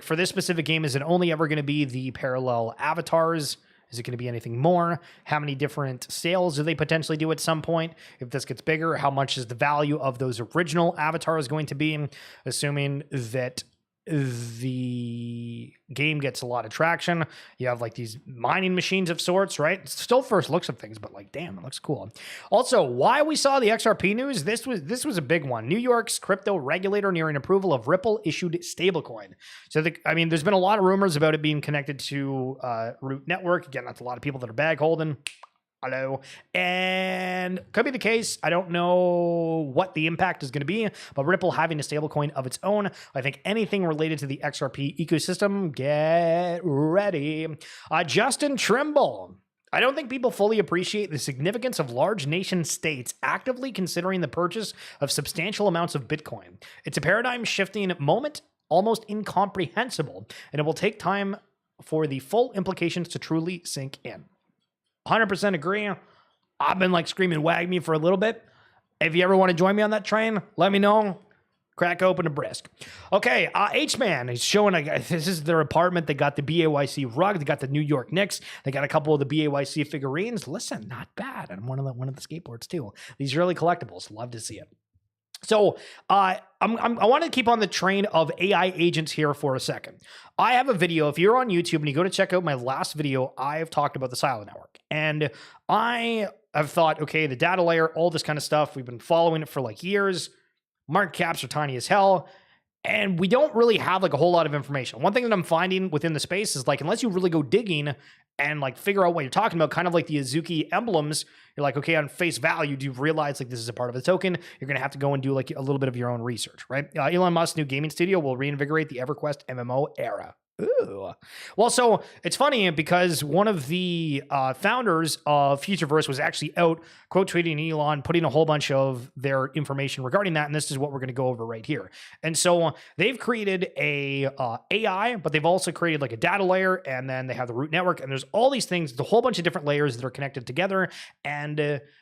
Speaker 1: for this specific game, is it only ever going to be the parallel avatars? Is it going to be anything more? How many different sales do they potentially do at some point? If this gets bigger, how much is the value of those original avatars going to be? Assuming that the game gets a lot of traction. You have like these mining machines of sorts, right? It's still first looks of things, but like, damn, it looks cool. Also, why we saw the XRP news, this was a big one. New York's crypto regulator nearing approval of Ripple issued stablecoin. So there's been a lot of rumors about it being connected to Root Network. Again, that's a lot of people that are bag holding. Hello. And could be the case. I don't know what the impact is going to be, but Ripple having a stablecoin of its own, I think anything related to the XRP ecosystem, get ready. Justin Trimble I don't think people fully appreciate the significance of large nation states actively considering the purchase of substantial amounts of Bitcoin. It's a paradigm shifting moment, almost incomprehensible, and it will take time for the full implications to truly sink in. 100% agree. I've been like screaming "wag me" for a little bit. If you ever want to join me on that train, let me know. Crack open a brisk. Okay, H-Man is showing, this is their apartment. They got the BAYC rug. They got the New York Knicks. They got a couple of the BAYC figurines. Listen, not bad. And one of the skateboards too. These early collectibles. Love to see it. So I want to keep on the train of AI agents here for a second. I have a video. If you're on YouTube and you go to check out my last video, I've talked about the Silo Network. And I have thought, okay, the data layer, all this kind of stuff, we've been following it for like years. Market caps are tiny as hell. And we don't really have like a whole lot of information. One thing that I'm finding within the space is like, unless you really go digging and like figure out what you're talking about, kind of like the Azuki emblems, you're like, okay, on face value, do you realize like this is a part of the token? You're going to have to go and do like a little bit of your own research, right? Elon Musk's new gaming studio will reinvigorate the EverQuest MMO era. Ooh. Well, so it's funny because one of the founders of Futureverse was actually out quote tweeting Elon, putting a whole bunch of their information regarding that, and this is what we're going to go over right here. And so they've created a AI, but they've also created like a data layer, and then they have the root network, and there's all these things, there's a whole bunch of different layers that are connected together, and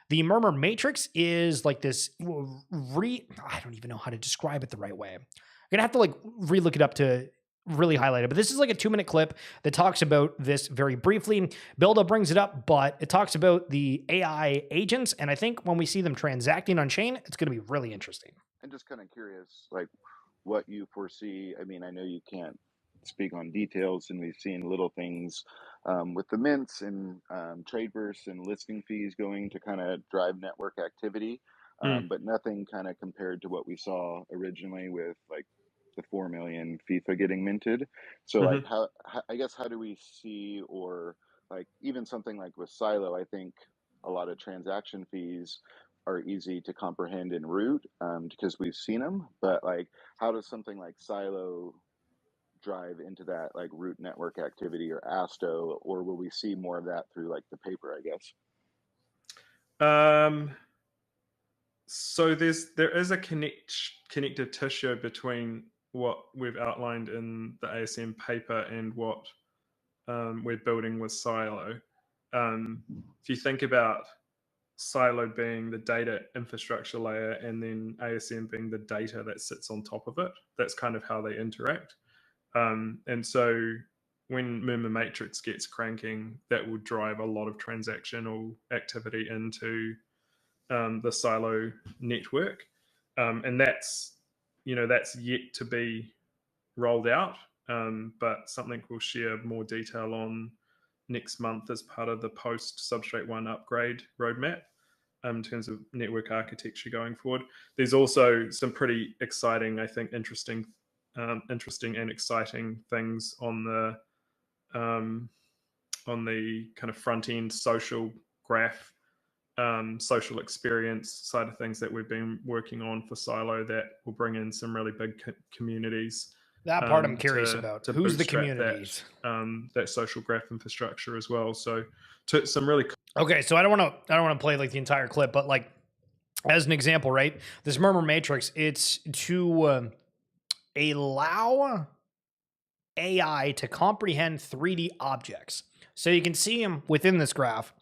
Speaker 1: the Murmur Matrix is like this I don't even know how to describe it the right way. I'm going to have to like relook it up to really highlight it, but this is like a 2-minute clip that talks about this very briefly. Builder brings it up, but it talks about the AI agents, and I think when we see them transacting on chain, it's going to be really interesting.
Speaker 3: I'm just kind of curious, like, what you foresee. I mean, I know you can't speak on details, and we've seen little things with the mints and Tradeverse and listing fees going to kind of drive network activity, but nothing kind of compared to what we saw originally with like the 4 million FIFA getting minted. So like how I guess how do we see, or like even something like with Silo, I think a lot of transaction fees are easy to comprehend and root because we've seen them, but like how does something like Silo drive into that like root network activity or ASTO, or will we see more of that through like the paper, I guess?
Speaker 4: So there is a connective tissue between what we've outlined in the ASM paper and what we're building with Silo. If you think about Silo being the data infrastructure layer and then ASM being the data that sits on top of it, that's kind of how they interact. And so when Murmur Matrix gets cranking, that will drive a lot of transactional activity into the Silo network. And that's yet to be rolled out, but something we'll share more detail on next month as part of the post Substrate 1 upgrade roadmap in terms of network architecture going forward. There's also some pretty exciting, I think, interesting and exciting things on the kind of front end social graph, social experience side of things that we've been working on for Silo that will bring in some really big communities.
Speaker 1: That part I'm curious about. Who's the communities?
Speaker 4: That social graph infrastructure as well. So to some really
Speaker 1: okay. So I don't want to play like the entire clip, but like as an example, right? This Murmur Matrix, it's to allow AI to comprehend 3D objects. So you can see them within this graph.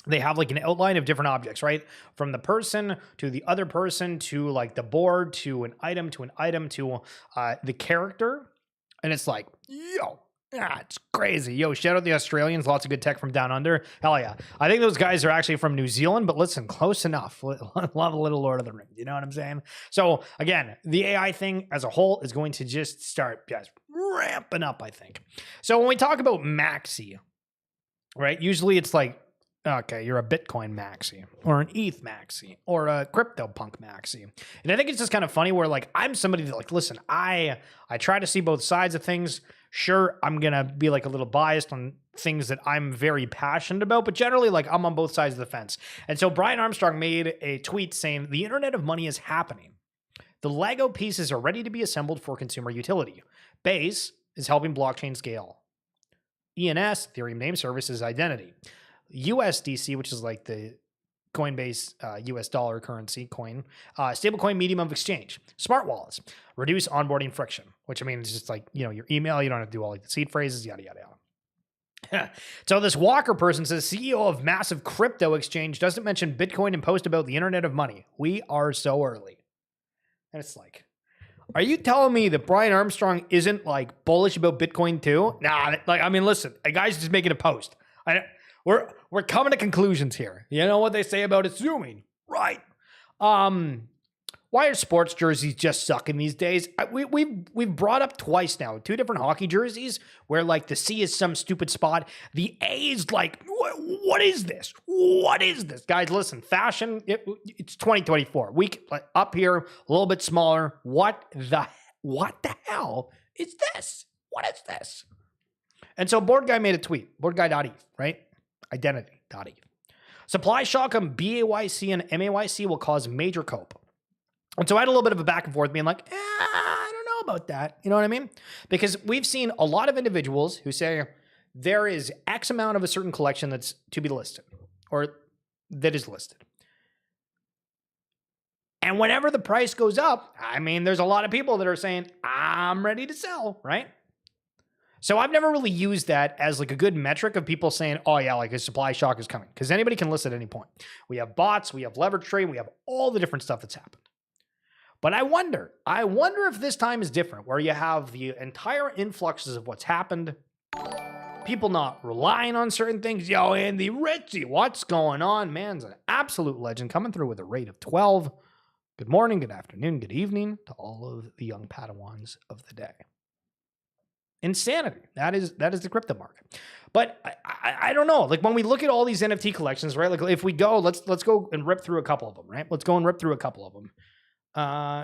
Speaker 1: They have like an outline of different objects, right? From the person to the other person to like the board to an item to the character. And it's like, yo, it's crazy. Yo, shout out the Australians. Lots of good tech from down under. Hell yeah. I think those guys are actually from New Zealand, but listen, close enough. Love a little Lord of the Rings. You know what I'm saying? So again, the AI thing as a whole is going to just start just ramping up, I think. So when we talk about Maxi, right? Usually it's like, okay, you're a Bitcoin maxi or an ETH maxi or a CryptoPunk maxi. And I think it's just kind of funny where like I'm somebody that like, listen, I try to see both sides of things. Sure, I'm going to be like a little biased on things that I'm very passionate about, but generally like I'm on both sides of the fence. And so Brian Armstrong made a tweet saying the Internet of Money is happening. The Lego pieces are ready to be assembled for consumer utility. Base is helping blockchain scale. ENS, Ethereum Name Service, is identity. USDC, which is like the Coinbase US dollar currency coin, stablecoin medium of exchange, smart wallets, reduce onboarding friction, which I mean, it's just like, your email, you don't have to do all like the seed phrases, yada, yada, yada. So this Walker person says CEO of massive crypto exchange doesn't mention Bitcoin and post about the internet of money. We are so early. And it's like, are you telling me that Brian Armstrong isn't like bullish about Bitcoin too? Nah, like, I mean, listen, a guy's just making a post. We're coming to conclusions here. You know what they say about assuming, right? Why are sports jerseys just sucking these days? We've brought up twice now, 2 different hockey jerseys where like the C is some stupid spot. The A is like, what is this? What is this? Guys, listen, fashion, it's 2024. Like, up here, a little bit smaller. What the hell is this? What is this? And so Board Guy made a tweet, boardguy.eth, right? Identity.eth. Supply shock on BAYC and MAYC will cause major cope. And so I had a little bit of a back and forth being like, I don't know about that. You know what I mean? Because we've seen a lot of individuals who say there is X amount of a certain collection that's to be listed or that is listed. And whenever the price goes up, I mean, there's a lot of people that are saying, I'm ready to sell, right? So I've never really used that as like a good metric of people saying, oh yeah, like a supply shock is coming. Because anybody can list at any point. We have bots, we have leverage trade, we have all the different stuff that's happened. But I wonder if this time is different, where you have the entire influxes of what's happened, people not relying on certain things. Yo, Andy Ritchie, what's going on? Man's an absolute legend, coming through with a rate of 12. Good morning, good afternoon, good evening to all of the young Padawans of the day. Insanity. That is the crypto market. But I don't know. Like when we look at all these NFT collections, right? Like if we go, let's go and rip through a couple of them, right? Let's go and rip through a couple of them.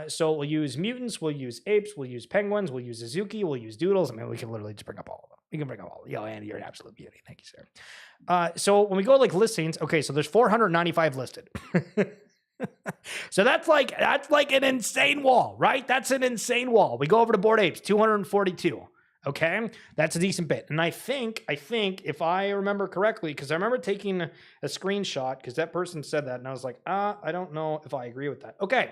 Speaker 1: So we'll use mutants, we'll use apes, we'll use penguins, we'll use Azuki, we'll use doodles. I mean, we can literally just bring up all of them. We can bring up all of them. Yo, Andy, you're an absolute beauty. Thank you, sir. So when we go like listings, okay, so there's 495 listed. So that's like an insane wall, right? That's an insane wall. We go over to Bored Apes, 242. Okay, that's a decent bit. And I think if I remember correctly, because I remember taking a screenshot because that person said that and I was like, I don't know if I agree with that. Okay.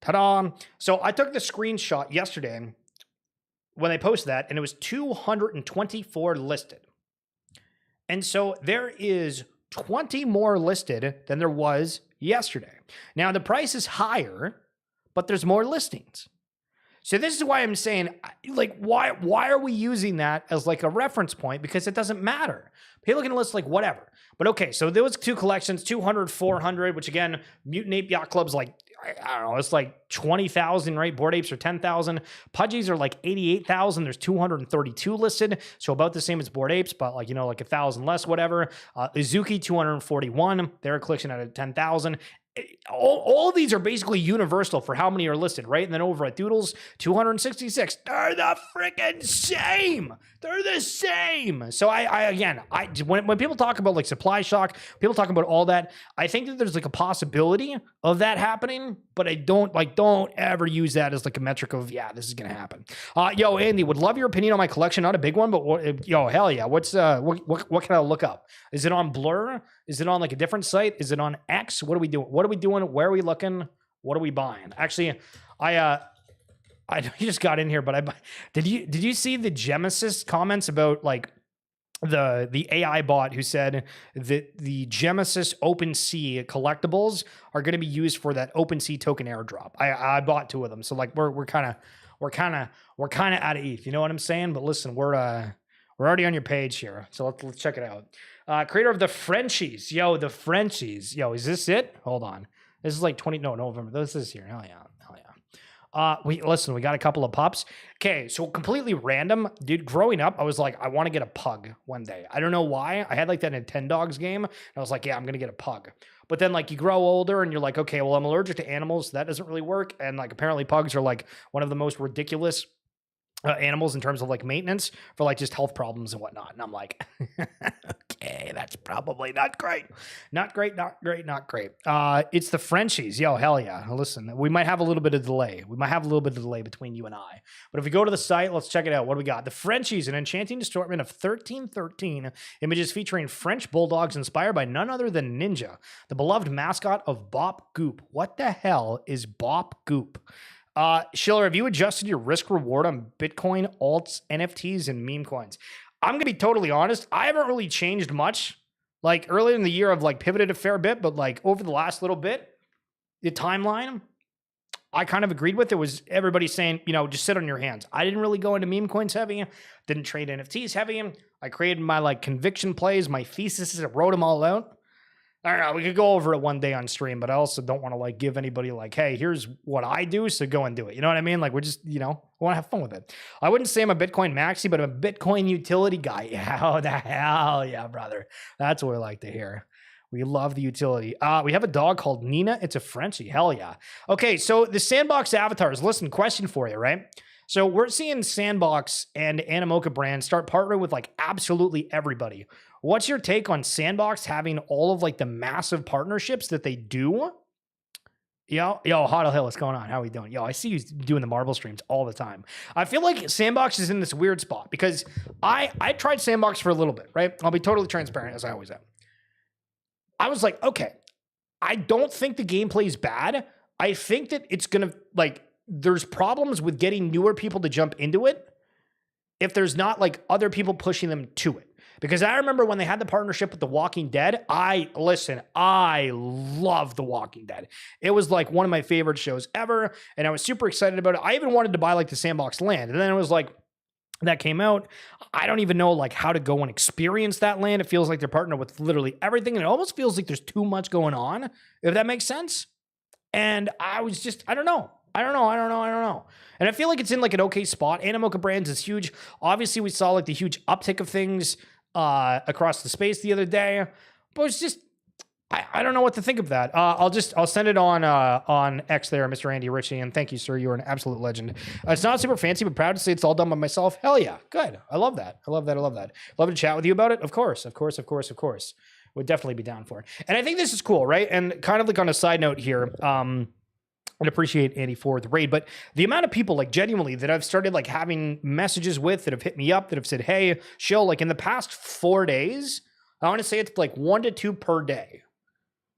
Speaker 1: Ta-da. So I took the screenshot yesterday when they posted that and it was 224 listed. And so there is 20 more listed than there was yesterday. Now the price is higher, but there's more listings. So this is why I'm saying, like, why are we using that as like a reference point? Because it doesn't matter. People can list like whatever. But okay, so there was 2 collections, 200, 400, which again, Mutant Ape Yacht Club's like, I don't know, it's like 20,000, right? Bored Apes are 10,000. Pudgies are like 88,000. There's 232 listed. So about the same as Bored Apes, but like, like 1,000 less, whatever. Azuki, 241. They're a collection out of 10,000. All of these are basically universal for how many are listed, right? And then over at Doodles, 266. They're the freaking same. They're the same. So when people talk about like supply shock, people talk about all that, I think that there's like a possibility of that happening, but I don't ever use that as like a metric of, yeah, this is going to happen. Yo, Andy, would love your opinion on my collection. Not a big one, but hell yeah. What can I look up? Is it on Blur? Is it on like a different site? Is it on X? What are we doing? What are we doing? Where are we looking? What are we buying? Actually, I know you just got in here, but did you see the Genesis comments about like the AI bot who said that the Genesis OpenSea collectibles are going to be used for that OpenSea token airdrop? I bought 2 of them, so like we're kind of out of ETH. You know what I'm saying? But listen, we're already on your page here, so let's check it out. Creator of the Frenchies. Yo, the Frenchies. Yo, is this it? Hold on. This is like November. This is here. Hell yeah. We got a couple of pups. Okay, so completely random. Dude, growing up, I was like, I want to get a pug one day. I don't know why. I had like that Nintendogs game. And I was like, yeah, I'm going to get a pug. But then like you grow older and you're like, okay, well, I'm allergic to animals. So that doesn't really work. And like apparently pugs are like one of the most ridiculous animals in terms of like maintenance for like just health problems and whatnot. And I'm like, That's probably not great. Not great, not great, not great. It's the Frenchies. Yo, hell yeah. Listen, we might have a little bit of delay. We might have a little bit of delay between you and I. But if we go to the site, let's check it out. What do we got? The Frenchies, an enchanting assortment of 1313 images featuring French bulldogs inspired by none other than Ninja, the beloved mascot of Bop Goop. What the hell is Bop Goop? Schiller, have you adjusted your risk reward on Bitcoin, alts, NFTs, and meme coins? I'm going to be totally honest. I haven't really changed much. Like earlier in the year, I've like pivoted a fair bit, but like over the last little bit, the timeline I kind of agreed with. It was everybody saying, you know, just sit on your hands. I didn't really go into meme coins heavy. Didn't trade NFTs heavy. I created my like conviction plays, my theses, I wrote them all out. I don't know. We could go over it one day on stream, but I also don't want to like give anybody like, hey, here's what I do, so go and do it. You know what I mean? Like we're just, you know, we want to have fun with it. I wouldn't say I'm a Bitcoin maxi, but I'm a Bitcoin utility guy. Yeah, oh, the hell yeah, brother. That's what we like to hear. We love the utility. We have a dog called Nina. It's a Frenchie. Hell yeah. Okay, so the Sandbox avatars. Listen, question for you, right? So we're seeing Sandbox and Animoca brands start partnering with like absolutely everybody. What's your take on Sandbox having all of like the massive partnerships that they do? Yo, Huddle Hill, what's going on? How are we doing? Yo, I see you doing the marble streams all the time. I feel like Sandbox is in this weird spot because I tried Sandbox for a little bit, right? I'll be totally transparent as I always am. I was like, okay, I don't think the gameplay is bad. I think that it's going to like, there's problems with getting newer people to jump into it if there's not like other people pushing them to it. Because I remember when they had the partnership with The Walking Dead, I love The Walking Dead. It was like one of my favorite shows ever, and I was super excited about it. I even wanted to buy like the Sandbox land, and then it was like, that came out. I don't even know like how to go and experience that land. It feels like they're partnered with literally everything, and it almost feels like there's too much going on, if that makes sense. And I was just, I don't know. And I feel like it's in like an okay spot. Animoca Brands is huge. Obviously, we saw like the huge uptick of things across the space the other day, but it's just, I don't know what to think of that. I'll send it on X there, Mr. Andy Ritchie, and thank you, sir. You're an absolute legend. It's not super fancy, but proud to say it's all done by myself. Hell yeah, good. I love that. Love to chat with you about it. Of course. Would definitely be down for it. And I think this is cool, right? And kind of like on a side note here, I'd appreciate Andy for the raid, but the amount of people like genuinely that I've started like having messages with that have hit me up that have said, hey, Shill, like in the past 4 days, I want to say it's like 1 to 2 per day.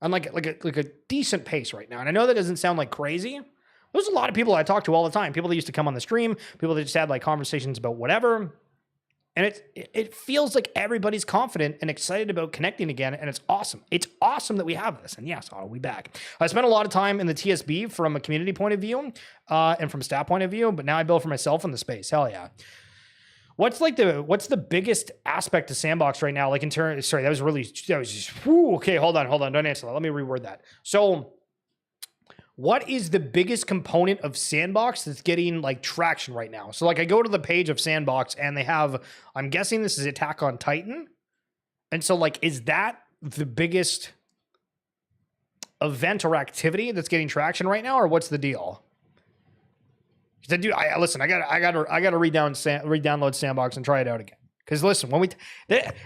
Speaker 1: I'm like a decent pace right now. And I know that doesn't sound like crazy. There's a lot of people I talk to all the time. People that used to come on the stream, people that just had like conversations about whatever. And it feels like everybody's confident and excited about connecting again, and it's awesome. It's awesome that we have this, and yes, I'll be back. I spent a lot of time in the TSB from a community point of view and from a staff point of view, but now I build for myself in the space. Hell yeah. What's the biggest aspect of Sandbox right now? Like in terms, sorry, that was just, okay, hold on, don't answer that. Let me reword that. So what is the biggest component of Sandbox that's getting like traction right now? So like I go to the page of Sandbox and they have, I'm guessing this is Attack on Titan. And so like, is that the biggest event or activity that's getting traction right now, or what's the deal? Dude, listen, I gotta re-download Sandbox and try it out again. Because listen,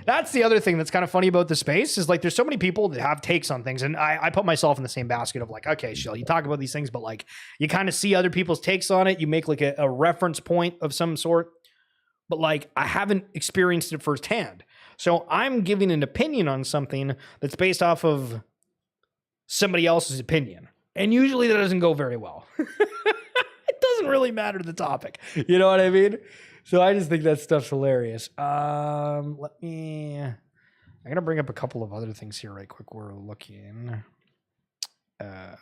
Speaker 1: that's the other thing that's kind of funny about the space is like there's so many people that have takes on things, and I put myself in the same basket of like, okay, Shill, you talk about these things, but like you kind of see other people's takes on it. You make like a reference point of some sort, but like I haven't experienced it firsthand, so I'm giving an opinion on something that's based off of somebody else's opinion, and usually that doesn't go very well. It doesn't really matter to the topic, you know what I mean? So I just think that stuff's hilarious. I'm going to bring up a couple of other things here right quick. We're looking. Yeah.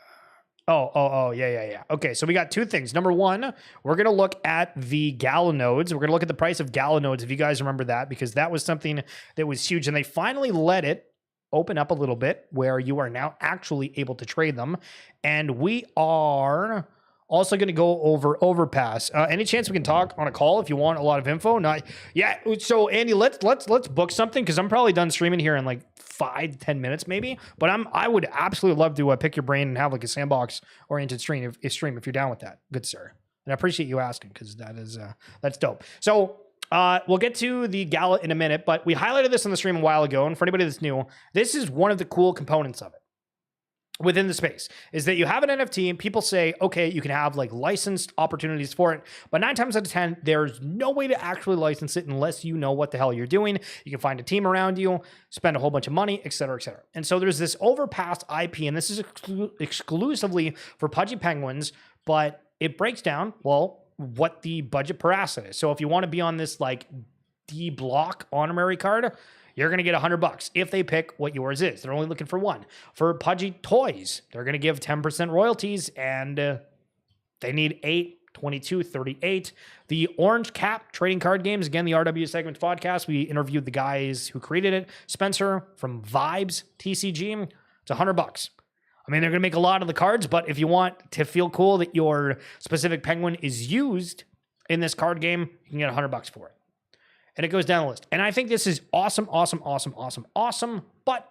Speaker 1: Okay, so we got 2 things. Number 1, we're going to look at the Gala nodes. We're going to look at the price of Gala nodes, if you guys remember that, because that was something that was huge. And they finally let it open up a little bit where you are now actually able to trade them. And we are also going to go over Overpass. Any chance we can talk on a call if you want a lot of info? Not, yeah. So Andy, let's book something because I'm probably done streaming here in like 5 to 10 minutes maybe. But I would absolutely love to pick your brain and have like a Sandbox oriented stream if you're down with that, good sir. And I appreciate you asking because that's dope. So We'll get to the Gala in a minute, but we highlighted this on the stream a while ago. And for anybody that's new, this is one of the cool components of it within the space, is that you have an NFT and people say, okay, you can have like licensed opportunities for it. But 9 times out of 10, there's no way to actually license it unless you know what the hell you're doing. You can find a team around you, spend a whole bunch of money, et cetera, et cetera. And so there's this overpassed IP, and this is exclusively for Pudgy Penguins, but it breaks down, well, what the budget per asset is. So if you want to be on this like D block honorary card, you're going to get $100 if they pick what yours is. They're only looking for one. For Pudgy Toys, they're going to give 10% royalties, and they need 8, 22, 38. The Orange Cap trading card games, again, the RW Segments podcast, we interviewed the guys who created it. Spencer from Vibes TCG. It's $100. I mean, they're going to make a lot of the cards, but if you want to feel cool that your specific penguin is used in this card game, you can get $100 for it. And it goes down the list. And I think this is awesome, awesome, awesome, awesome, awesome. But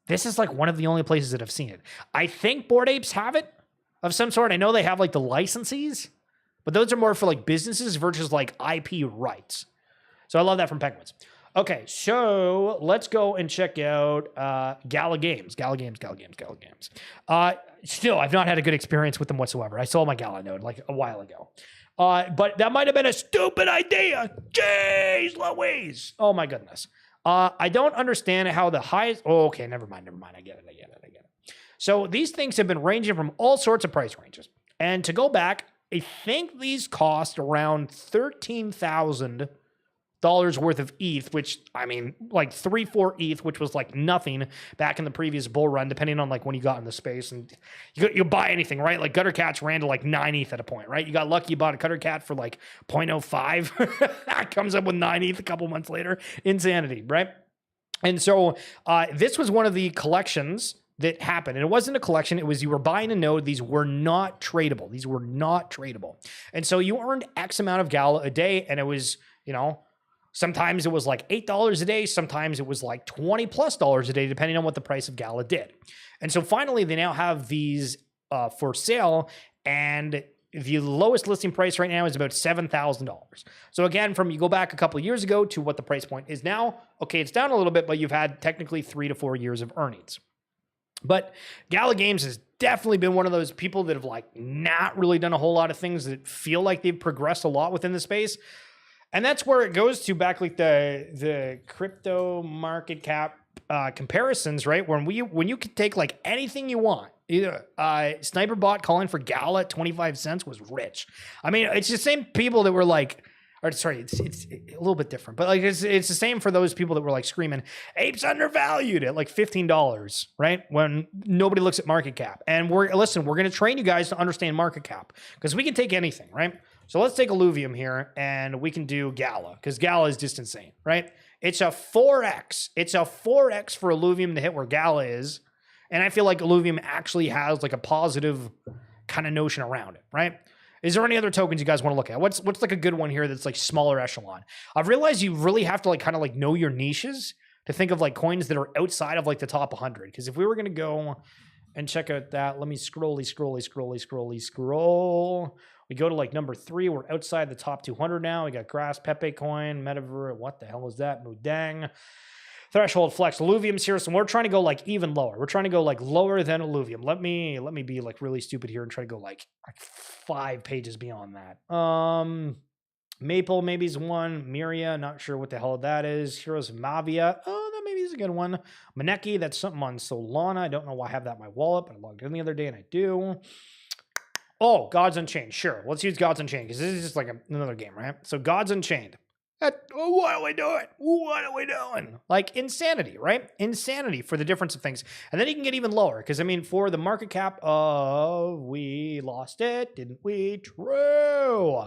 Speaker 1: this is like one of the only places that I've seen it. I think Bored Apes have it of some sort. I know they have like the licensees, but those are more for like businesses versus like IP rights. So I love that from Penguins. Okay, so let's go and check out Gala Games. Still, I've not had a good experience with them whatsoever. I sold my Gala node like a while ago. But that might have been a stupid idea. Jeez Louise. Oh my goodness. I don't understand how the highest... Oh, okay, never mind. I get it. So these things have been ranging from all sorts of price ranges. And to go back, I think these cost around $13,000 worth of ETH, which, I mean, like 3-4 ETH, which was like nothing back in the previous bull run, depending on like when you got in the space. And you buy anything, right? Like Gutter Cats ran to like 9 ETH at a point, right? You got lucky, you bought a Gutter Cat for like 0.05. That comes up with 9 ETH a couple months later. Insanity, right? And so this was one of the collections that happened. And it wasn't a collection. It was you were buying a node. These were not tradable. And so you earned X amount of Gala a day. And it was, sometimes it was like $8 a day. Sometimes it was like $20+ a day, depending on what the price of Gala did. And so finally, they now have these for sale. And the lowest listing price right now is about $7,000. So again, from you go back a couple of years ago to what the price point is now, okay, it's down a little bit, but you've had technically 3 to 4 years of earnings. But Gala Games has definitely been one of those people that have like not really done a whole lot of things that feel like they've progressed a lot within the space. And that's where it goes to back like the crypto market cap comparisons, right? When you could take like anything you want. Either Sniper Bot calling for Gala at 25 cents was rich. I mean, it's the same people that were like, or sorry, it's a little bit different, but like it's the same for those people that were like screaming, Apes undervalued at like $15, right? When nobody looks at market cap. And we're going to train you guys to understand market cap because we can take anything, right? So let's take Illuvium here and we can do Gala because Gala is just insane, right? It's a 4x. It's a 4x for Illuvium to hit where Gala is. And I feel like Illuvium actually has like a positive kind of notion around it, right? Is there any other tokens you guys want to look at? What's like a good one here that's like smaller echelon? I've realized you really have to like kind of like know your niches to think of like coins that are outside of like the top 100. Because if we were going to go and check out that, let me scroll. We go to like number 3. We're outside the top 200 now. We got Grass, Pepe Coin, Metaver. What the hell is that? Mudang. Threshold Flex, Illuvium's here. So we're trying to go like even lower. We're trying to go like lower than Illuvium. Let me be like really stupid here and try to go like 5 pages beyond that. Maple maybe is one. Miria, not sure what the hell that is. Heroes of Mavia. Oh, that maybe is a good one. Maneki, that's something on Solana. I don't know why I have that in my wallet, but I logged in the other day and I do. Oh, Gods Unchained. Sure, let's use Gods Unchained because this is just like another game, right? So Gods Unchained. What are we doing? Like insanity, right? Insanity for the difference of things. And then you can get even lower because, I mean, for the market cap of we lost it, didn't we? True.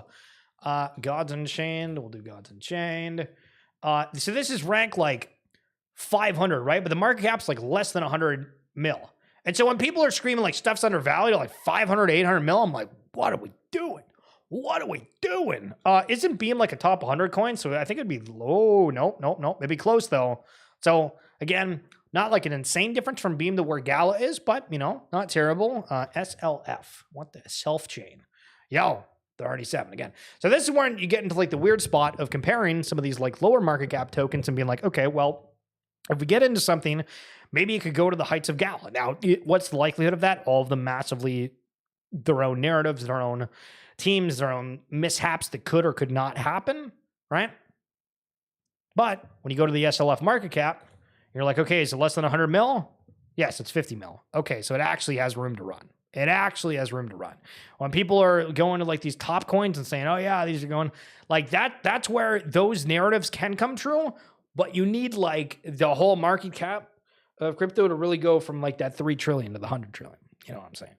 Speaker 1: Gods Unchained. We'll do Gods Unchained. So this is rank like 500, right? But the market cap's like less than 100 mil. And so when people are screaming like stuff's undervalued, like 500, 800 mil, I'm like, what are we doing? Isn't Beam like a top 100 coin? So I think it'd be low. Nope. It'd be close though. So again, not like an insane difference from Beam to where Gala is, but not terrible. SLF. What the self chain? Yo, They're already 7 again. So this is when you get into like the weird spot of comparing some of these like lower market cap tokens and being like, okay, well, if we get into something, maybe it could go to the heights of Gala. Now, what's the likelihood of that? All of them massively, their own narratives, their own teams, their own mishaps that could or could not happen, right? But when you go to the SLF market cap, you're like, okay, is it less than 100 mil? Yes, it's 50 mil. Okay, so it actually has room to run. It actually has room to run. When people are going to like these top coins and saying, oh yeah, these are going like that, that's where those narratives can come true. But you need like the whole market cap of crypto to really go from like that 3 trillion to the 100 trillion. You know what I'm saying?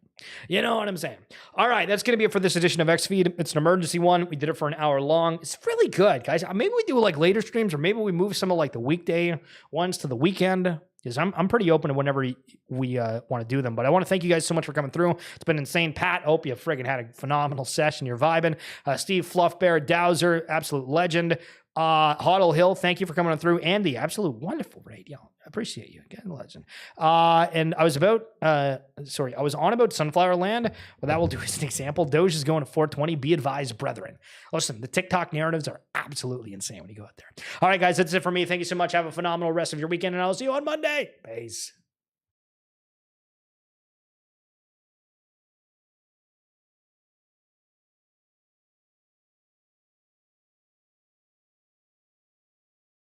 Speaker 1: You know what I'm saying? All right, that's going to be it for this edition of XFeed. It's an emergency one. We did it for an hour long. It's really good, guys. Maybe we do like later streams, or maybe we move some of like the weekday ones to the weekend, because I'm pretty open to whenever we want to do them. But I want to thank you guys so much for coming through. It's been insane. Pat, hope you friggin' had a phenomenal session. You're vibing. Steve Fluffbear, Dowser, absolute legend. Hoddle Hill, thank you for coming on through. Andy, absolute wonderful radio. I appreciate you. Again, legend. And I was on about Sunflower Land, but that will do as an example. Doge is going to 420. Be advised, brethren. Listen, the TikTok narratives are absolutely insane when you go out there. All right, guys, that's it for me. Thank you so much. Have a phenomenal rest of your weekend, and I'll see you on Monday. Peace.